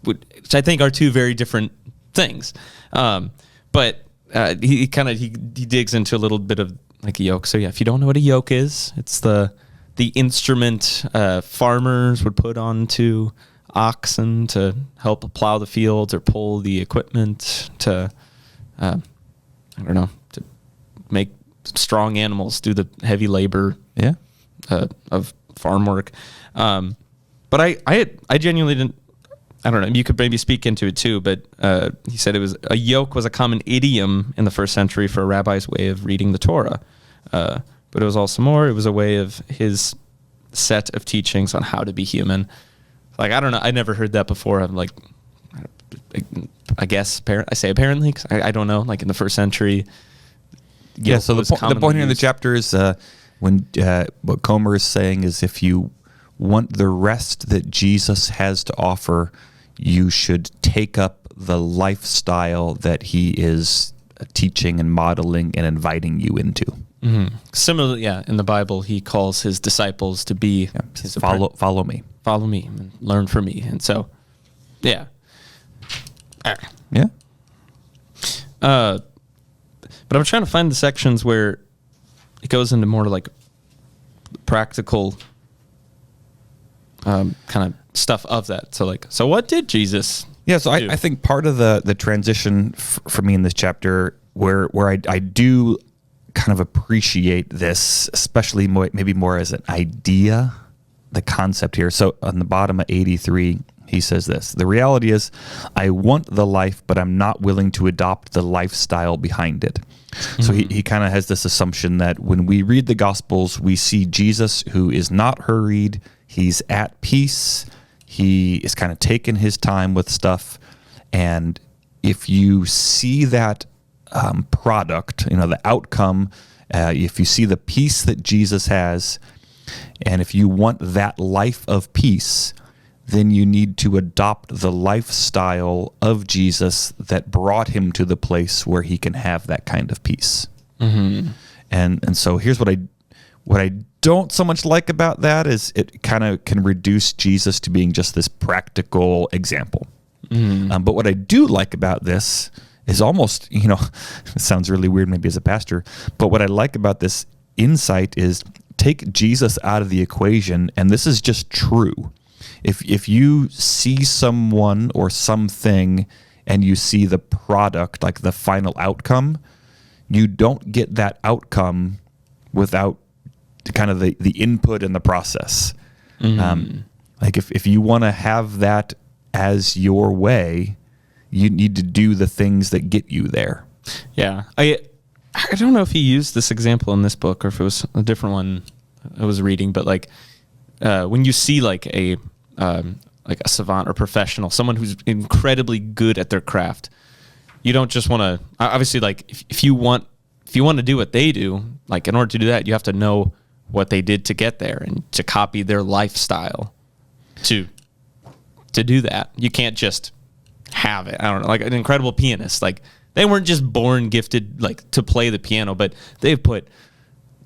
which I think are two very different things. But he digs into a little bit of a yoke. So yeah, if you don't know what a yoke is, it's the instrument farmers would put onto oxen to help plow the fields or pull the equipment to to make strong animals do the heavy labor of farm work. But I genuinely didn't, I don't know, you could maybe speak into it too, but he said a yoke was a common idiom in the first century for a rabbi's way of reading the Torah. But it was also it was a way of his set of teachings on how to be human. I don't know, I never heard that before. I'm I guess I say apparently, 'cause I don't know, in the first century. Yeah, so the point here in the chapter is when what Comer is saying is, if you want the rest that Jesus has to offer, you should take up the lifestyle that he is teaching and modeling and inviting you into. Mm-hmm. Similarly, in the Bible, he calls his disciples to be his follow me. Follow me and learn from me. And so, yeah. Yeah. But I'm trying to find the sections where it goes into more practical kind of stuff of that. So what did Jesus do? So I think part of the transition for me in this chapter where I do kind of appreciate this, especially maybe more as an idea, the concept here. So on the bottom of 83, he says this: "The reality is, I want the life, but I'm not willing to adopt the lifestyle behind it." Mm-hmm. So he kind of has this assumption that when we read the Gospels, we see Jesus who is not hurried. He's at peace. He is kind of taking his time with stuff. And if you see that product, the outcome, if you see the peace that Jesus has, and if you want that life of peace, then you need to adopt the lifestyle of Jesus that brought him to the place where he can have that kind of peace. Mm-hmm. And so here's what I don't so much like about that is it kind of can reduce Jesus to being just this practical example. But what I do like about this is almost, it sounds really weird maybe as a pastor, but what I like about this insight is take Jesus out of the equation, and this is just true. If you see someone or something and you see the product, like the final outcome, you don't get that outcome without kind of the input and the process. Like if you want to have that as your way, you need to do the things that get you there. Yeah. I don't know if he used this example in this book or if it was a different one I was reading, but like when you see like a savant or professional, someone who's incredibly good at their craft, you don't just want to, obviously, like if you want to do what they do, like in order to do that, you have to know what they did to get there and to copy their lifestyle to do that. You can't just have it. I don't know, like an incredible pianist, like they weren't just born gifted like to play the piano, but they've put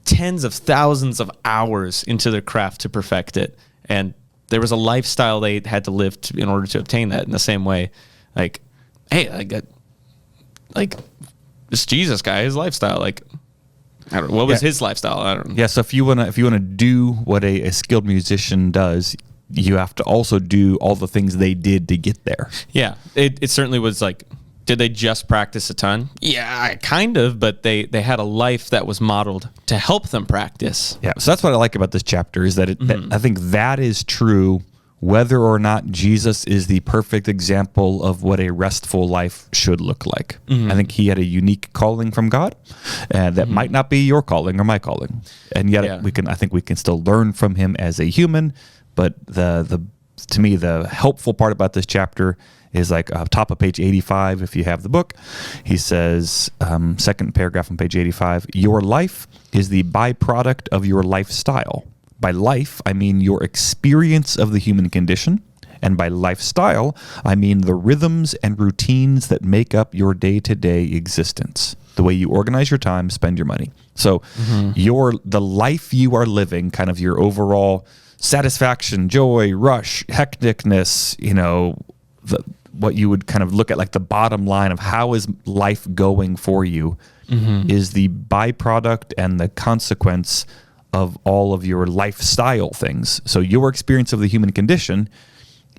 tens of thousands of hours into their craft to perfect it. And there was a lifestyle they had to live in order to obtain that. In the same way, like, hey, I got like this Jesus guy, his lifestyle, like, I don't know, what was his lifestyle? I don't know. Yeah. So if you wanna do what a skilled musician does, you have to also do all the things they did to get there. Yeah. It certainly was like, did they just practice a ton? Yeah, kind of, but they had a life that was modeled to help them practice. Yeah. So that's what I like about this chapter is that I think that is true whether or not Jesus is the perfect example of what a restful life should look like. I think he had a unique calling from God, and that might not be your calling or my calling. And yet I think we can still learn from him as a human. But to me, the helpful part about this chapter is like top of page 85, if you have the book. He says, second paragraph on page 85, your life is the byproduct of your lifestyle. By life, I mean your experience of the human condition. And by lifestyle, I mean the rhythms and routines that make up your day-to-day existence. The way you organize your time, spend your money. So the life you are living, kind of your overall satisfaction, joy, rush, hecticness, what you would kind of look at like the bottom line of how is life going for you is the byproduct and the consequence of all of your lifestyle things. So your experience of the human condition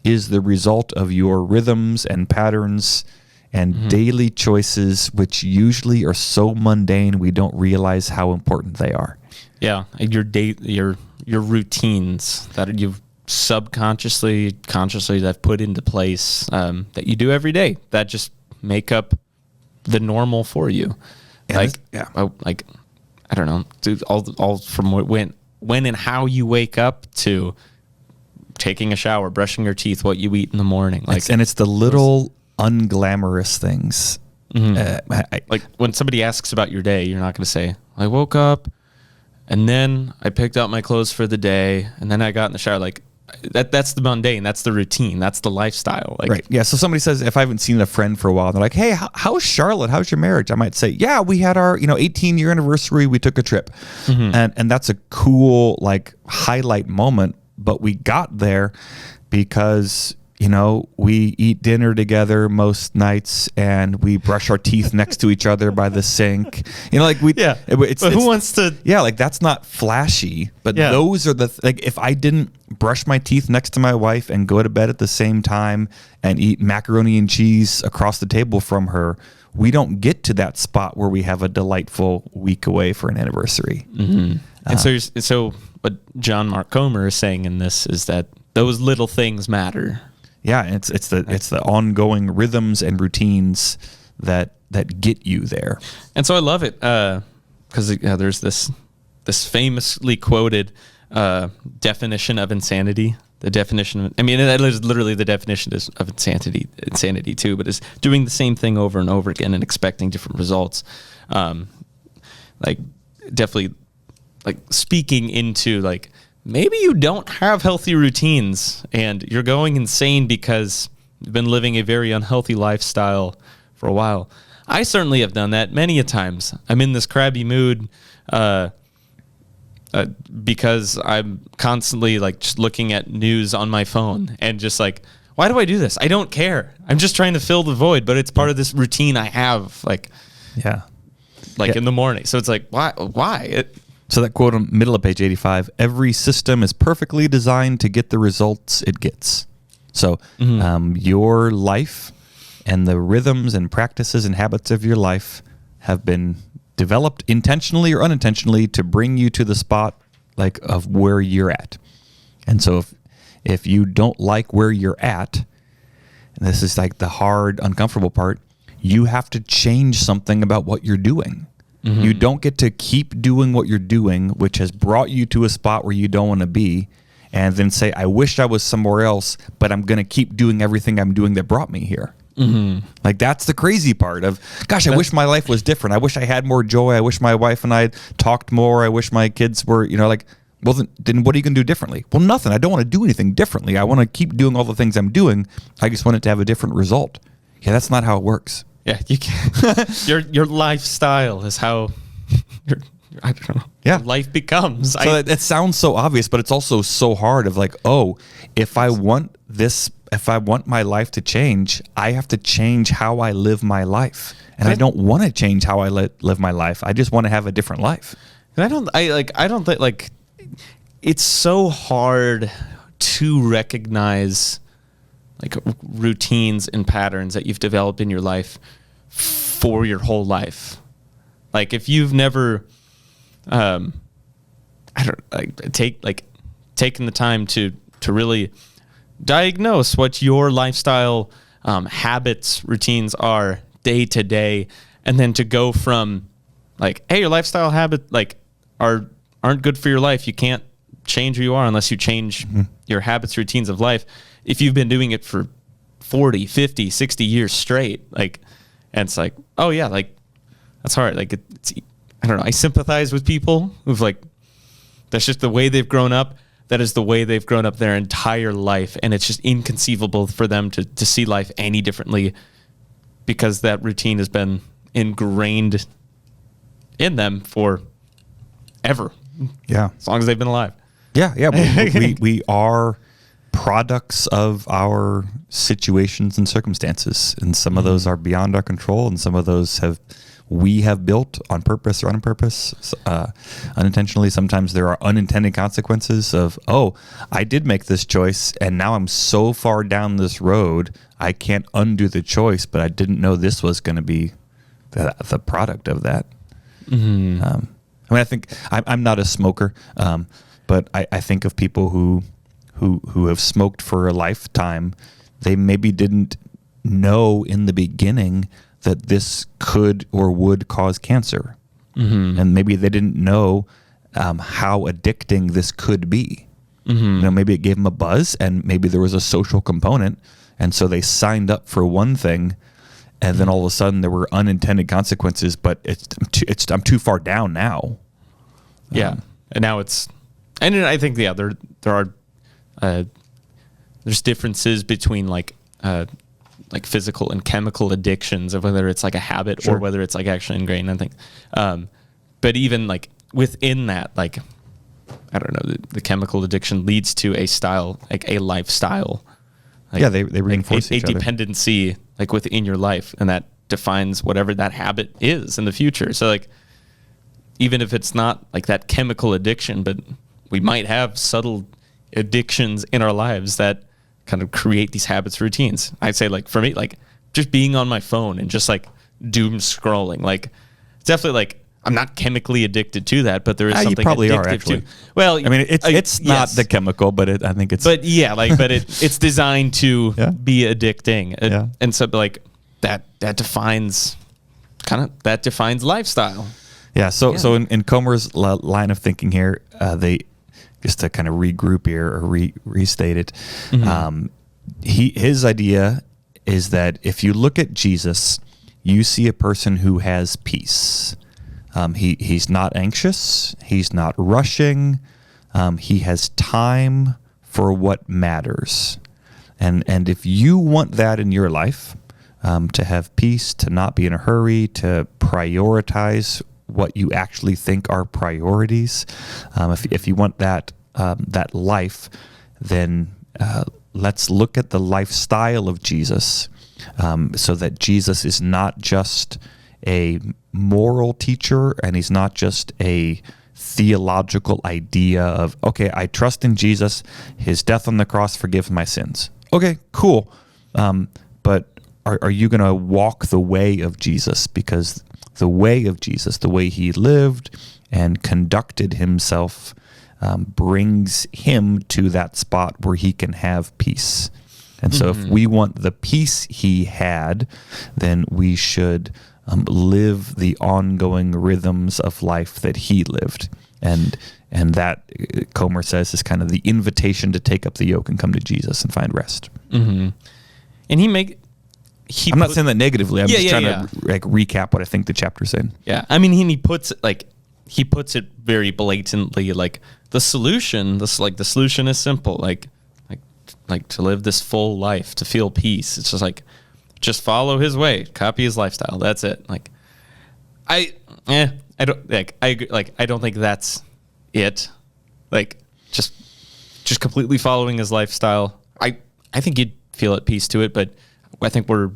is the result of your rhythms and patterns and daily choices, which usually are so mundane we don't realize how important they are. Yeah, your routines that you've consciously that put into place that you do every day that just make up the normal for you. I don't know, dude, all from when and how you wake up to taking a shower, brushing your teeth, what you eat in the morning. It's the little unglamorous things. Like when somebody asks about your day, you're not going to say, I woke up and then I picked out my clothes for the day and then I got in the shower. Like that's the mundane. That's the routine. That's the lifestyle. Like, right. Yeah. So somebody says, if I haven't seen a friend for a while, they're like, hey, how's Charlotte? How's your marriage? I might say, yeah, we had our 18-year anniversary. We took a trip. And that's a cool like highlight moment. But we got there because we eat dinner together most nights and we brush our teeth next to each other by the sink. Who wants to? Yeah, like that's not flashy, but those are like if I didn't brush my teeth next to my wife and go to bed at the same time and eat macaroni and cheese across the table from her, we don't get to that spot where we have a delightful week away for an anniversary. And so what John Mark Comer is saying in this is that those little things matter. Yeah, it's the ongoing rhythms and routines that get you there. And so I love it because there's this famously quoted definition of insanity. The definition, that is literally the definition of insanity too, but it's doing the same thing over and over again and expecting different results. Definitely like speaking into like, maybe you don't have healthy routines and you're going insane because you've been living a very unhealthy lifestyle for a while. I certainly have done that many a times. I'm in this crabby mood of because I'm constantly like just looking at news on my phone and just like, why do I do this? I don't care. I'm just trying to fill the void, but it's part of this routine I have, like, in the morning. So it's like, why? So that quote on middle of page 85, every system is perfectly designed to get the results it gets. So your life and the rhythms and practices and habits of your life have been developed intentionally or unintentionally to bring you to the spot like of where you're at. And so if you don't like where you're at, and this is like the hard, uncomfortable part, you have to change something about what you're doing. You don't get to keep doing what you're doing, which has brought you to a spot where you don't want to be, and then say, I wish I was somewhere else, but I'm going to keep doing everything I'm doing that brought me here. Like, that's the crazy part of, gosh, I wish my life was different. I wish I had more joy. I wish my wife and I talked more. I wish my kids were, like, well, then what are you going to do differently? Well, nothing. I don't want to do anything differently. I want to keep doing all the things I'm doing. I just want it to have a different result. Yeah, that's not how it works. Yeah, you can't. Your lifestyle is how I don't know. Yeah, life becomes. So that sounds so obvious, but it's also so hard. Of like, oh, if I want my life to change, I have to change how I live my life, and I don't want to change how I live my life. I just want to have a different life. And I don't think like it's so hard to recognize like routines and patterns that you've developed in your life for your whole life. Like if you've never, taken the time to really diagnose what your lifestyle habits, routines are day to day, and then to go from like, hey, your lifestyle habit like aren't good for your life. You can't change who you are unless you change your habits, routines of life. If you've been doing it for 40, 50, 60 years straight, like, and it's like, oh yeah, like that's hard. Like it's, I don't know. I sympathize with people who've like, that's just the way they've grown up. That is the way they've grown up their entire life. And it's just inconceivable for them to see life any differently because that routine has been ingrained in them for ever. Yeah. As long as they've been alive. Yeah. We are products of our situations and circumstances, and some of those are beyond our control, and some of those we have built on purpose or unpurpose, unintentionally. Sometimes there are unintended consequences of, oh, I did make this choice, and now I'm so far down this road, I can't undo the choice, but I didn't know this was going to be the product of that. I think I'm not a smoker, but I think of people who have smoked for a lifetime. They maybe didn't know in the beginning that this could or would cause cancer. And maybe they didn't know how addicting this could be. Maybe it gave them a buzz, and maybe there was a social component, and so they signed up for one thing, and then all of a sudden there were unintended consequences, but I'm too far down now. Yeah. And now and I think, yeah, there are, there's differences between like physical and chemical addictions of whether it's like a habit or whether it's like actually ingrained, I think. But even like within that, like, I don't know, the chemical addiction leads to a style, like a lifestyle. Like, yeah, they reinforce like each other. Dependency like within your life, and that defines whatever that habit is in the future. So like, even if it's not like that chemical addiction, but we might have subtle addictions in our lives that kind of create these habits, routines. I'd say like for me, like just being on my phone and just like doom scrolling, like it's definitely like I'm not chemically addicted to that, but there is something you probably addictive are, actually. to. Well, I mean, it's not the chemical, but I think it's. But yeah, like, but it's designed to be addicting, and so like that defines lifestyle. Yeah. So in Comer's line of thinking here, they just to kind of regroup here or restate it. His idea is that if you look at Jesus, you see a person who has peace. He's not anxious. He's not rushing. He has time for what matters. And if you want that in your life, to have peace, to not be in a hurry, to prioritize what you actually think are priorities. If you want that life, then let's look at the lifestyle of Jesus, so that Jesus is not just a moral teacher, and he's not just a theological idea of, okay, I trust in Jesus, his death on the cross forgives my sins. Okay, cool. But are you going to walk the way of Jesus? Because the way of Jesus, the way he lived and conducted himself, brings him to that spot where he can have peace. And so if we want the peace he had, then we should live the ongoing rhythms of life that he lived. And that, Comer says, is kind of the invitation to take up the yoke and come to Jesus and find rest. Mm-hmm. And I'm not saying that negatively. I'm just trying to like recap what I think the chapter's saying. Yeah. I mean, he puts it very blatantly, like the solution is simple, like to live this full life, to feel peace. It's just like, just follow his way, copy his lifestyle. That's it. Like, I don't think that's it. Like, just completely following his lifestyle. I think you'd feel at peace to it, but I think we're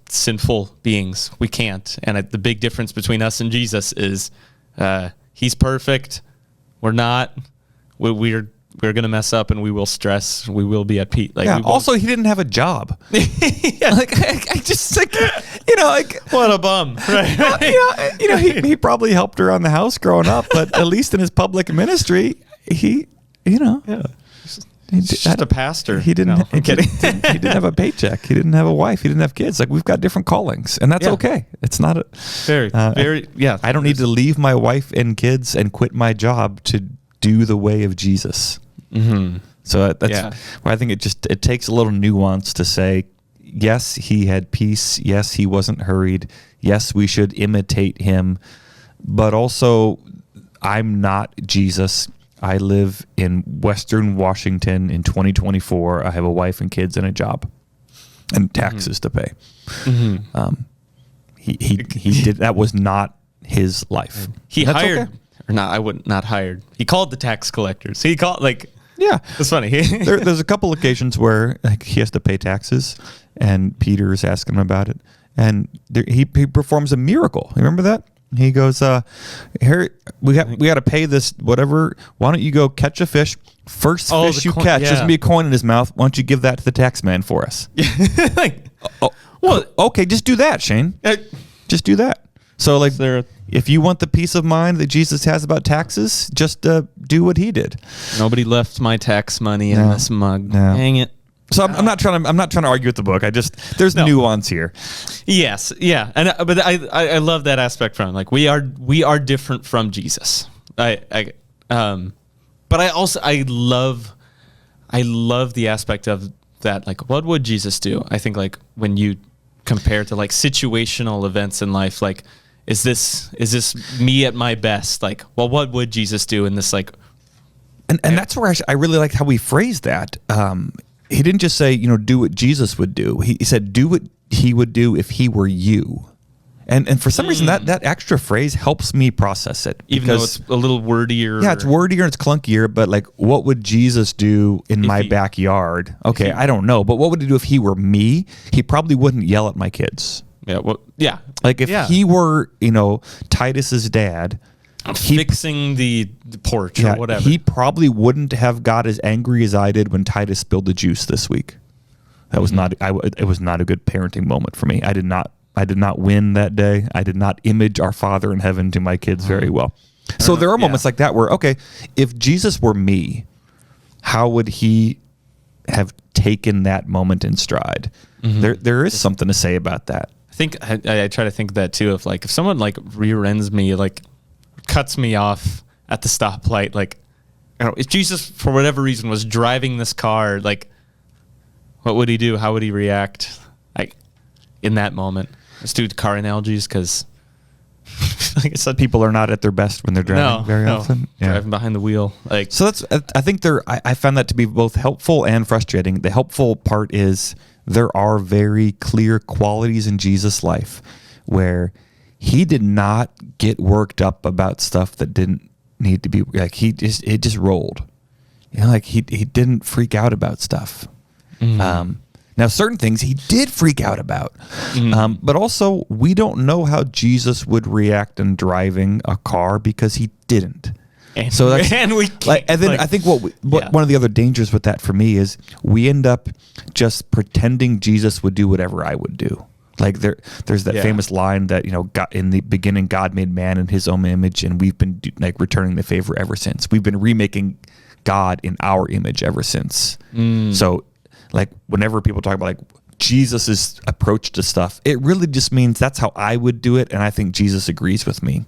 sinful beings. We can't. And the big difference between us and Jesus is, he's perfect. We're not. We're going to mess up, and we will stress. We will be at peace. Like, also, he didn't have a job. Yeah. Like, I just like, like, what a bum. Right. He probably helped around the house growing up, but at least in his public ministry, he. He's just a pastor. He didn't. No, I'm kidding. He didn't have a paycheck. He didn't have a wife. He didn't have kids. Like, we've got different callings, and that's okay. It's not a very. I don't need to leave my wife and kids and quit my job to do the way of Jesus. Mm-hmm. So that's why I think it takes a little nuance to say, yes, he had peace. Yes, he wasn't hurried. Yes, we should imitate him. But also, I'm not Jesus. I live in Western Washington in 2024. I have a wife and kids and a job and taxes to pay. Mm-hmm. He did. That was not his life. He hired, okay. Or not, I wouldn't, not hired. He called the tax collectors. He called, yeah. It's funny. There's a couple occasions where he has to pay taxes, and Peter is asking him about it. And he performs a miracle. You remember that? He goes, here, we got to pay this, whatever. Why don't you go catch a fish? First fish you catch, there's going to be a coin in his mouth. Why don't you give that to the tax man for us? Well, okay, just do that, Shane. Just do that. So, if you want the peace of mind that Jesus has about taxes, just do what he did. Nobody left my tax money in this mug. No. Dang it. So I'm not trying to argue with the book. There's nuance here. Yes, yeah, but I love that aspect from him. Like, we are different from Jesus. But I love the aspect of that. Like, what would Jesus do? I think, like, when you compare to, like, situational events in life, like, is this me at my best? Like, well, what would Jesus do in this, like? And that's where I really like how we phrased that. He didn't just say, do what Jesus would do. He said, do what he would do if he were you. And for some reason, that extra phrase helps me process it. Even though it's a little wordier. Yeah, it's wordier and it's clunkier, but like, what would Jesus do in my backyard? Okay, I don't know. But what would he do if he were me? He probably wouldn't yell at my kids. Yeah, well, yeah. Like, if he were, Titus's dad, fixing the porch or whatever, he probably wouldn't have got as angry as I did when Titus spilled the juice this week. That was it was not a good parenting moment for me. I did not win that day. I did not image our Father in heaven to my kids very well. So there are moments like that where, okay, if Jesus were me, how would he have taken that moment in stride? Mm-hmm. There is something to say about that. I think I try to think that too. If someone rear ends me, cuts me off at the stoplight, if Jesus for whatever reason was driving this car, what would he do? How would he react? In that moment, let's do car analogies because, like I said, people are not at their best when they're driving very often. Yeah. Driving behind the wheel, so that's. I think I found that to be both helpful and frustrating. The helpful part is there are very clear qualities in Jesus' life where he did not get worked up about stuff that didn't need to be, like it just rolled. Like he didn't freak out about stuff. Now, certain things he did freak out about, but also we don't know how Jesus would react in driving a car because he didn't. And, So that's, and we can't, and then I think one of the other dangers with that for me is we end up just pretending Jesus would do whatever I would do. Like there's that famous line that, God, in the beginning, God made man in his own image, and we've been like returning the favor ever since. We've been remaking God in our image ever since. So like whenever people talk about like Jesus's approach to stuff, it really just means that's how I would do it. And I think Jesus agrees with me.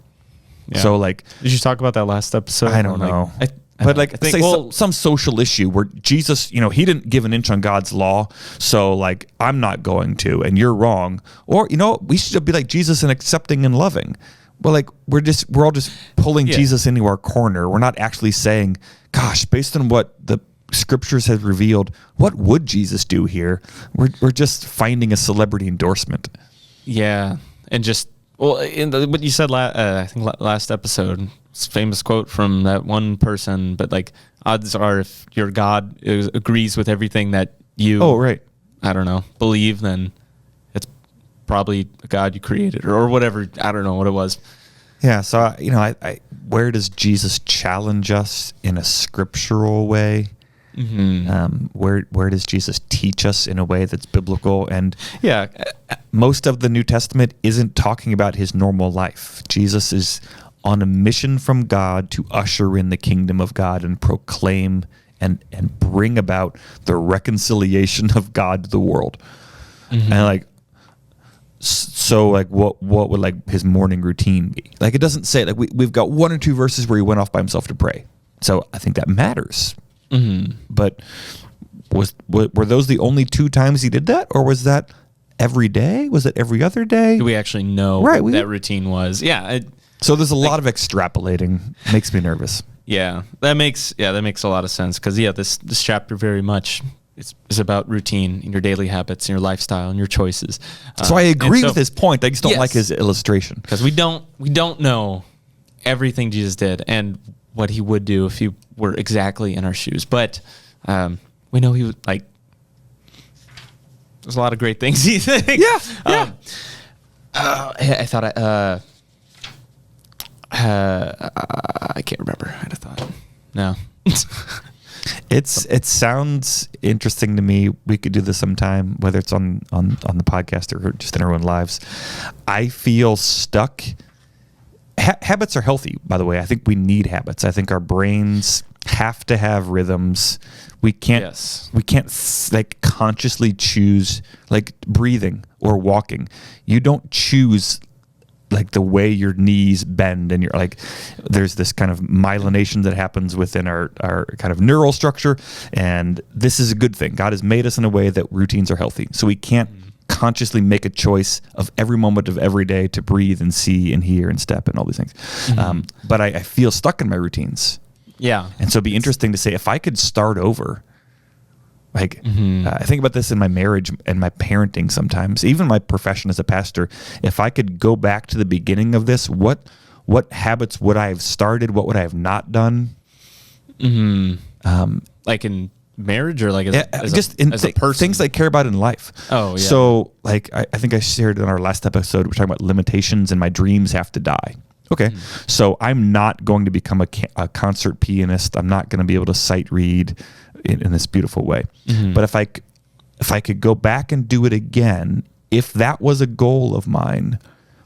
Yeah. So like, did you talk about that last episode? I don't know. But like, say some social issue where Jesus, he didn't give an inch on God's law, so like I'm not going to, and you're wrong. Or we should be like Jesus and accepting and loving. Well, like we're all just pulling Jesus into our corner. We're not actually saying, "Gosh, based on what the Scriptures has revealed, what would Jesus do here?" We're just finding a celebrity endorsement. Yeah, and just what you said I think last episode. Famous quote from that one person, but like odds are if your God agrees with everything that you I don't know, believe, then it's probably a God you created or whatever. I don't know what it was. Yeah, so I where does Jesus challenge us in a scriptural way? Where does Jesus teach us in a way that's biblical? And most of the New Testament isn't talking about his normal life. Jesus is on a mission from God to usher in the kingdom of God and proclaim and bring about the reconciliation of God to the world. And like, so like what would like his morning routine be? Like it doesn't say, like we've got one or two verses where he went off by himself to pray. So I think that matters. But were those the only 2 times he did that, or was that every day? Was it every other day? Do we actually know what that routine was? Yeah. So there's a lot of extrapolating. Makes me nervous. Yeah, that makes a lot of sense because this chapter very much is about routine in your daily habits and your lifestyle and your choices. So I agree with his point. I just don't like his illustration because we don't know everything Jesus did and what he would do if he were exactly in our shoes. But we know he would like. There's a lot of great things he did. I thought I can't remember. I had a thought. No. It sounds interesting to me. We could do this sometime, whether it's on the podcast or just in our own lives. I feel stuck. Habits are healthy, by the way. I think we need habits. I think our brains have to have rhythms. We can't like consciously choose like breathing or walking. You don't choose like the way your knees bend and you're like, there's this kind of myelination that happens within our kind of neural structure. And this is a good thing. God has made us in a way that routines are healthy. So we can't consciously make a choice of every moment of every day to breathe and see and hear and step and all these things. But I feel stuck in my routines. Yeah. And so it'd be interesting to say if I could start over. Like, I think about this in my marriage and my parenting sometimes, even my profession as a pastor. If I could go back to the beginning of this, what habits would I have started? What would I have not done? Like in marriage or like as a person? Things I care about in life. Oh, yeah. So, like, I think I shared in our last episode, we're talking about limitations and my dreams have to die. Okay, so I'm not going to become a concert pianist. I'm not going to be able to sight read in this beautiful way. But if I could go back and do it again, if that was a goal of mine,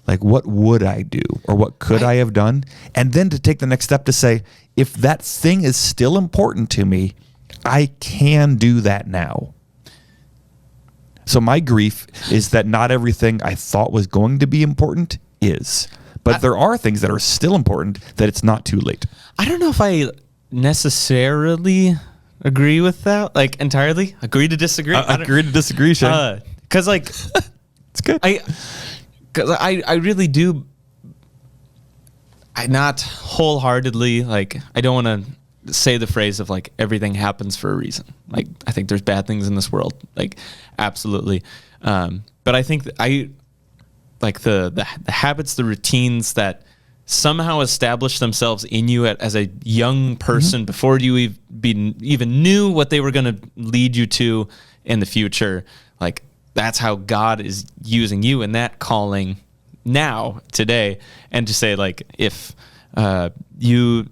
like what would I do or what could I have done? And then to take the next step to say, if that thing is still important to me, I can do that now. So my grief is that not everything I thought was going to be important is. But there are things that are still important that it's not too late. I don't know if I necessarily agree with that, like entirely. Agree to disagree. Agree to disagree, Shane. Because like, it's good. I really do. I not wholeheartedly like. I don't want to say the phrase of like everything happens for a reason. Like I think there's bad things in this world. Like absolutely. But I think that like the habits, the routines that somehow establish themselves in you as a young person before you even knew what they were going to lead you to in the future. Like, that's how God is using you in that calling now, today. And to say, like, if you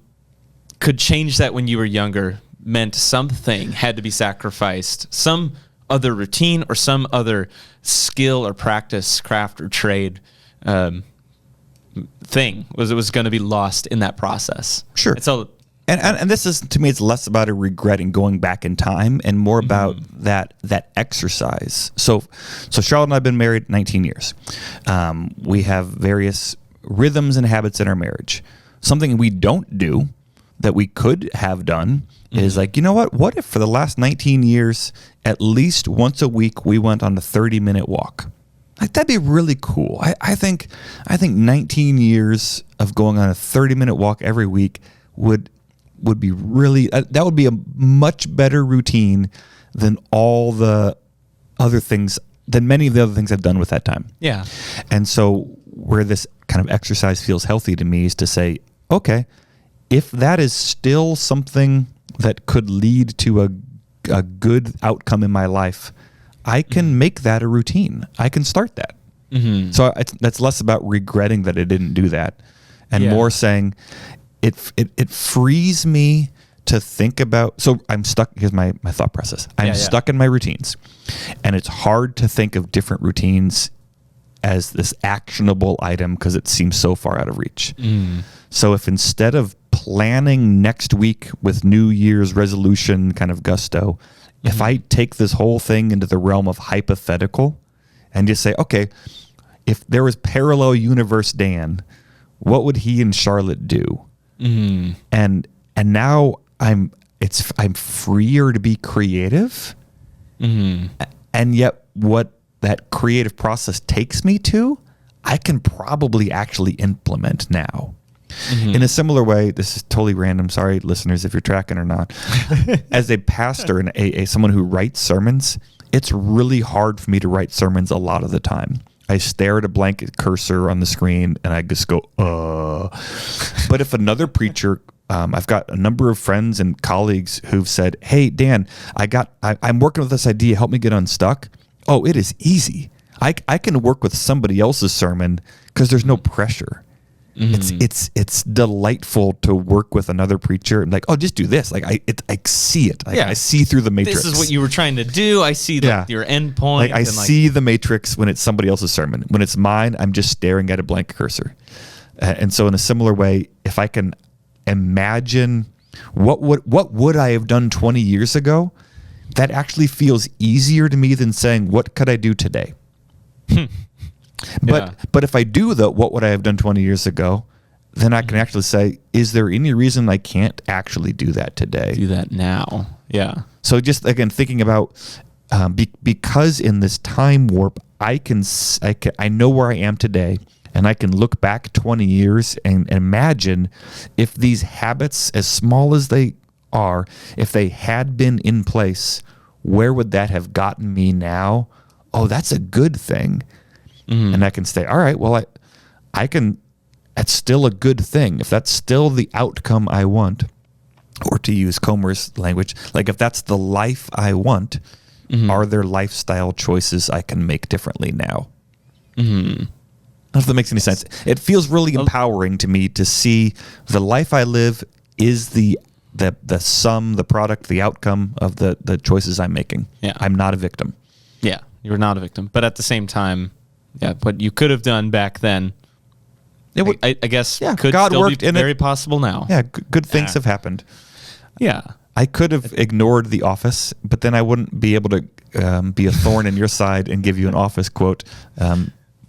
could change that when you were younger, meant something had to be sacrificed, some other routine or some other skill or practice, craft or trade thing was going to be lost in that process. Sure. So, and this is, to me, it's less about a regret and going back in time and more about that exercise. So Charlotte and I have been married 19 years. We have various rhythms and habits in our marriage. Something we don't do that we could have done is like, you know what if for the last 19 years, at least once a week, we went on a 30-minute walk? Like, that'd be really cool. I think 19 years of going on a 30-minute walk every week would be really, that would be a much better routine than all the other things, than many of the other things I've done with that time. Yeah. And so where this kind of exercise feels healthy to me is to say, okay, if that is still something that could lead to a good outcome in my life, I can make that a routine. I can start that. So that's less about regretting that I didn't do that, and more saying it frees me to think about. So I'm stuck. Here's my thought process. I'm stuck in my routines, and it's hard to think of different routines as this actionable item because it seems so far out of reach. So if instead of planning next week with New Year's resolution kind of gusto, if I take this whole thing into the realm of hypothetical and just say, okay, if there was parallel universe Dan, what would he and Charlotte do? And now I'm freer to be creative. And yet what that creative process takes me to, I can probably actually implement now. In a similar way, this is totally random. Sorry, listeners, if you're tracking or not. As a pastor and someone who writes sermons, it's really hard for me to write sermons a lot of the time. I stare at a blank cursor on the screen and I just go, But if another preacher, I've got a number of friends and colleagues who've said, hey, Dan, I'm working with this idea. Help me get unstuck. Oh, it is easy. I can work with somebody else's sermon because there's no pressure. It's delightful to work with another preacher and like, oh, just do this. Like I see it. Like, I see through the matrix. This is what you were trying to do. I see your end point. Like I see the matrix when it's somebody else's sermon. When it's mine, I'm just staring at a blank cursor. And so in a similar way, if I can imagine what would I have done 20 years ago, that actually feels easier to me than saying, what could I do today? But if I do what would I have done 20 years ago, then I can actually say, is there any reason I can't actually do that today? Do that now. Yeah. So just, again, thinking about, because in this time warp, I know where I am today, and I can look back 20 years and imagine if these habits, as small as they are, if they had been in place, where would that have gotten me now? Oh, that's a good thing. And I can say, all right, well, I can, that's still a good thing. If that's still the outcome I want, or to use Comer's language, like if that's the life I want, are there lifestyle choices I can make differently now? I don't know if that makes any sense. It feels really empowering to me to see the life I live is the sum, the product, the outcome of the choices I'm making. Yeah. I'm not a victim. Yeah, you're not a victim. But at the same time, what you could have done back then, I guess, could God still worked be very possible now. Yeah, good things have happened. Yeah. I could have ignored The Office, but then I wouldn't be able to be a thorn in your side and give you an Office quote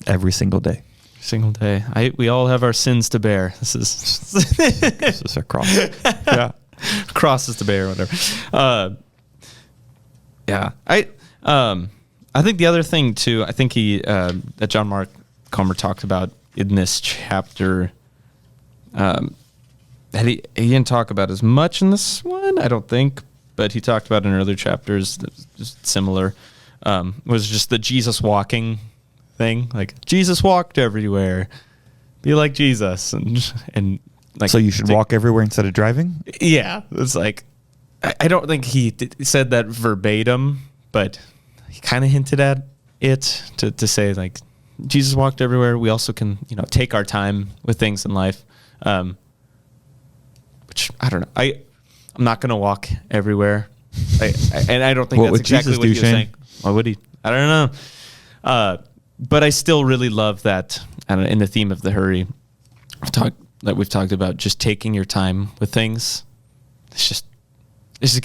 every single day. Single day. We all have our sins to bear. This is a cross. Yeah. Crosses to bear, whatever. I think the other thing too, I think that John Mark Comer talked about in this chapter, that he didn't talk about as much in this one, I don't think, but he talked about in earlier chapters, just similar, was just the Jesus walking thing. Like Jesus walked everywhere. Be like Jesus, and like. So you should walk everywhere instead of driving? Yeah, it's like I don't think he said that verbatim, but he kind of hinted at it to say like Jesus walked everywhere. We also can take our time with things in life, which I don't know. I'm not gonna walk everywhere, and I don't think What that's exactly Jesus what he was Shane? saying. Why would he? I don't know. But I still really love that. I don't know, in the theme of the hurry, we've talked about just taking your time with things. It's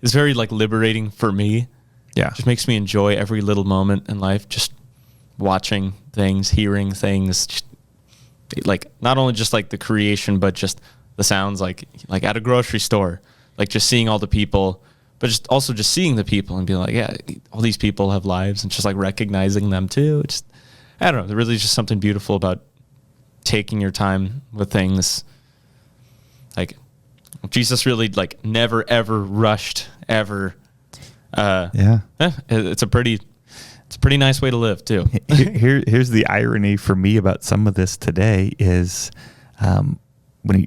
very like liberating for me. Yeah. Just makes me enjoy every little moment in life. Just watching things, hearing things, just, like not only just like the creation, but just the sounds like at a grocery store, like just seeing all the people, but just seeing the people and being like, yeah, all these people have lives, and just like recognizing them too. Just, I don't know. There really is just something beautiful about taking your time with things. Like Jesus really like never ever rushed ever. It's a pretty nice way to live too. Here's the irony for me about some of this today is when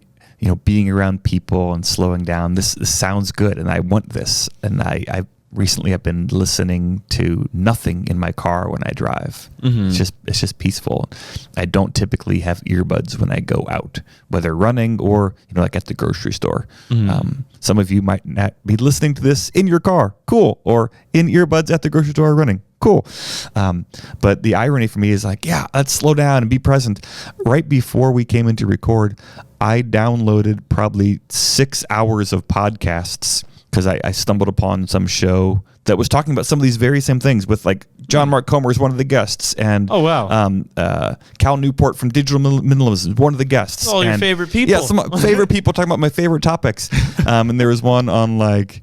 being around people and slowing down. This sounds good, and I want this. And I recently have been listening to nothing in my car when I drive. Mm-hmm. It's just peaceful. I don't typically have earbuds when I go out, whether running or like at the grocery store. Mm-hmm. Some of you might not be listening to this in your car, cool, or in earbuds at the grocery store running, cool. But the irony for me is like, yeah, let's slow down and be present. Right before we came in to record, I downloaded probably 6 hours of podcasts because I stumbled upon some show that was talking about some of these very same things with like John Mark Comer is one of the guests, and Cal Newport from Digital Minimalism is one of the guests. All your favorite people. Yeah, some favorite people talking about my favorite topics. And there was one on like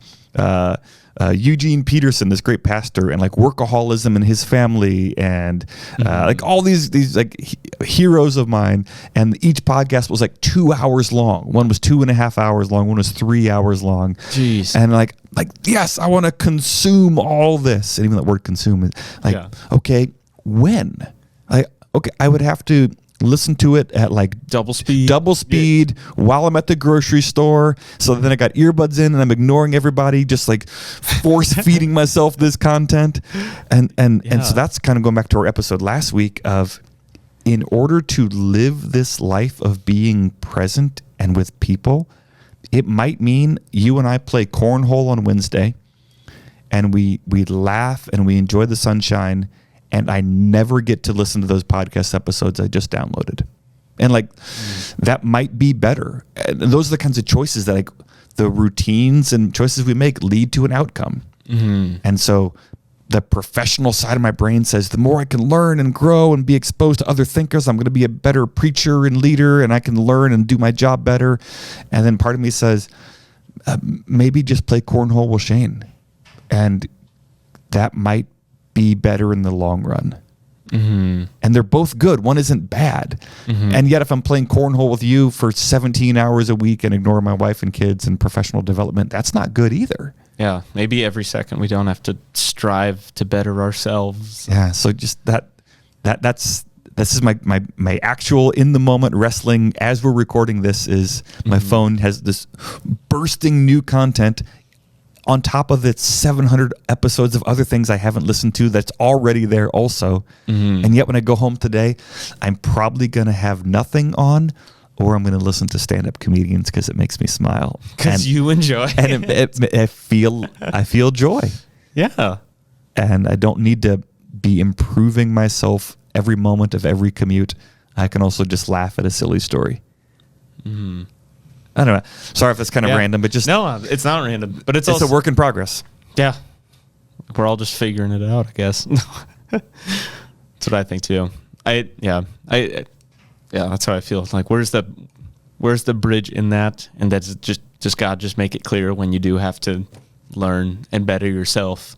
Eugene Peterson, this great pastor, and like workaholism in his family, and like all these like heroes of mine. And each podcast was like 2 hours long. One was 2.5 hours long. One was 3 hours long. Jeez. And like yes, I want to consume all this. And even that word "consume" is like, okay, when? I would have to listen to it at like double speed while I'm at the grocery store. So then I got earbuds in and I'm ignoring everybody, just like force feeding myself this content. And so that's kind of going back to our episode last week of, in order to live this life of being present and with people, it might mean you and I play cornhole on Wednesday and we laugh and we enjoy the sunshine, and I never get to listen to those podcast episodes I just downloaded. And like, that might be better. And those are the kinds of choices that like the routines and choices we make lead to an outcome. Mm-hmm. And so the professional side of my brain says, the more I can learn and grow and be exposed to other thinkers, I'm going to be a better preacher and leader, and I can learn and do my job better. And then part of me says, maybe just play cornhole with Shane. And that might be better in the long run. Mm-hmm. And they're both good. One isn't bad. Mm-hmm. And yet if I'm playing cornhole with you for 17 hours a week and ignore my wife and kids and professional development, that's not good either. Yeah, maybe every second we don't have to strive to better ourselves. Yeah, so just this is my actual in the moment wrestling as we're recording this is my phone has this bursting new content on top of its 700 episodes of other things I haven't listened to that's already there also. Mm-hmm. And yet when I go home today, I'm probably going to have nothing on, or I'm going to listen to stand-up comedians because it makes me smile. Because you enjoy and I feel joy. Yeah. And I don't need to be improving myself every moment of every commute. I can also just laugh at a silly story. Mm-hmm. I don't know. Sorry if that's kind of random, but just... No, it's not random, but it's also a work in progress. Yeah. We're all just figuring it out, I guess. That's what I think too. That's how I feel. Like, where's the bridge in that? And that's just God, just make it clear when you do have to learn and better yourself.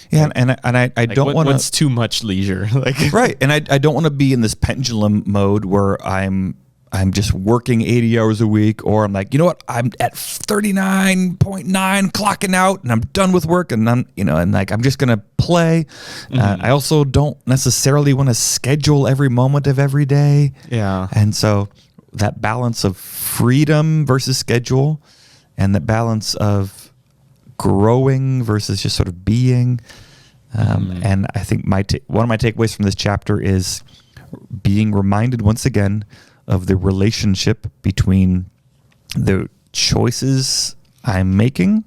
Yeah, and I don't want to... What's too much leisure? Right, and I don't want to be in this pendulum mode where I'm I'm just working 80 hours a week, or I'm like, you know what, I'm at 39.9 clocking out and I'm done with work, and I'm, and like, I'm just going to play. I also don't necessarily want to schedule every moment of every day. Yeah. And so that balance of freedom versus schedule, and that balance of growing versus just sort of being. And I think one of my takeaways from this chapter is being reminded once again of the relationship between the choices I'm making,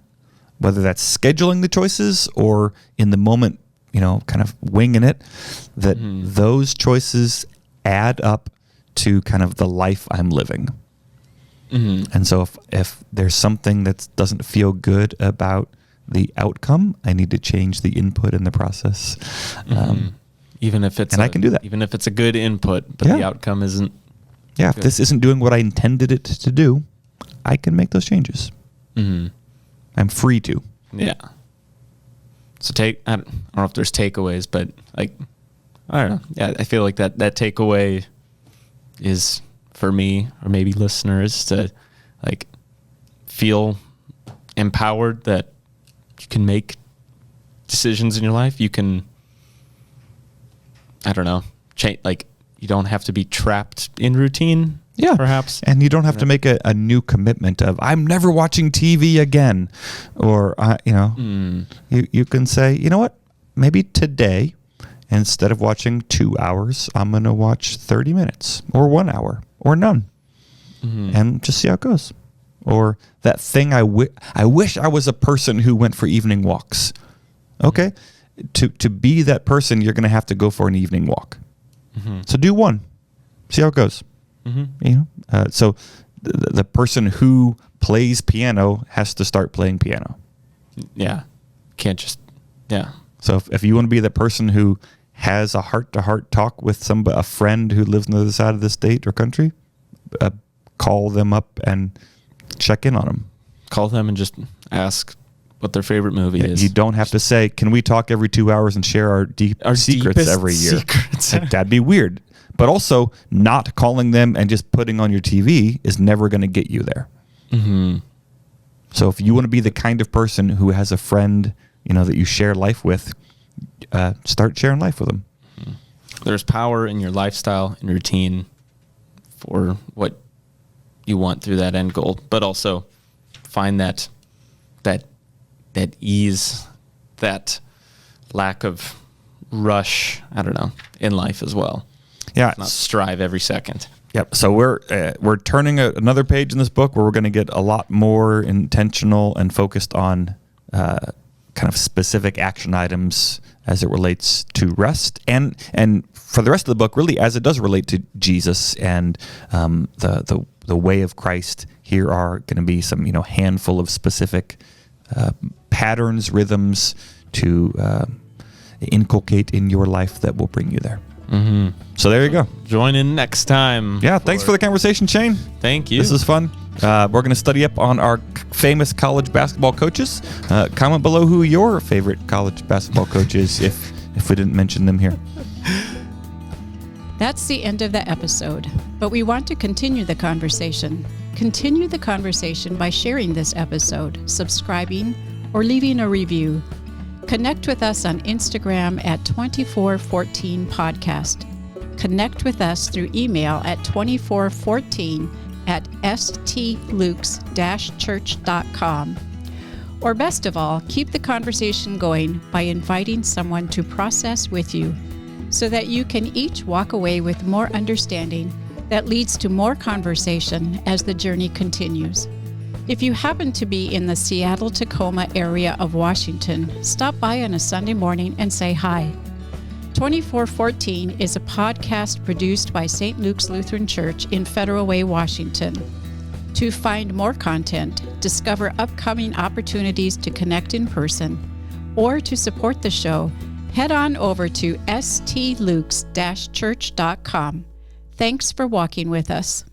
whether that's scheduling the choices or in the moment, kind of winging it, that those choices add up to kind of the life I'm living. And so if there's something that doesn't feel good about the outcome, I need to change the input in the process. Even if it's I can do that. Even if it's a good input, but the outcome isn't. Yeah, if this isn't doing what I intended it to do, I can make those changes. I'm free to. Yeah. So I don't know if there's takeaways, but like, I don't know. Yeah, I feel like that takeaway is for me, or maybe listeners, to like feel empowered that you can make decisions in your life. You can, I don't know, change, like, you don't have to be trapped in routine. Yeah, perhaps. And you don't have to make a new commitment of, I'm never watching TV again. Or, you can say, you know what, maybe today, instead of watching 2 hours, I'm going to watch 30 minutes or 1 hour or none, and just see how it goes. Or that thing, I wish I was a person who went for evening walks. Okay, to be that person, you're going to have to go for an evening walk. So do one, see how it goes. So the person who plays piano has to start playing piano. Yeah, can't just, yeah. So if you want to be the person who has a heart-to-heart talk with a friend who lives on the other side of the state or country, call them up and check in on them. Call them and just ask what their favorite movie is. You don't have to say, can we talk every 2 hours and share our secrets every year? Like, that'd be weird. But also, not calling them and just putting on your TV is never going to get you there. So if you want to be the kind of person who has a friend, that you share life with, start sharing life with them. There's power in your lifestyle and routine for what you want through that end goal, but also find that ease, that lack of rush, I don't know, in life as well. Yeah, not strive every second. Yep. So we're turning another page in this book where we're going to get a lot more intentional and focused on kind of specific action items as it relates to rest, and for the rest of the book, really as it does relate to Jesus and the way of Christ. Here are going to be some handful of specific patterns, rhythms to inculcate in your life that will bring you there. So there you go. Join in next time. Yeah, thanks for the conversation, Shane. Thank you. This is fun. We're going to study up on our famous college basketball coaches. Comment below who your favorite college basketball coach is, if we didn't mention them here. That's the end of the episode, but we want to continue the conversation. Continue the conversation by sharing this episode, subscribing, or leaving a review. Connect with us on Instagram at 2414 podcast. Connect with us through email at 2414@stlukes-church.com. Or best of all, keep the conversation going by inviting someone to process with you so that you can each walk away with more understanding that leads to more conversation as the journey continues. If you happen to be in the Seattle-Tacoma area of Washington, stop by on a Sunday morning and say hi. 2414 is a podcast produced by St. Luke's Lutheran Church in Federal Way, Washington. To find more content, discover upcoming opportunities to connect in person, or to support the show, head on over to stlukes-church.com. Thanks for walking with us.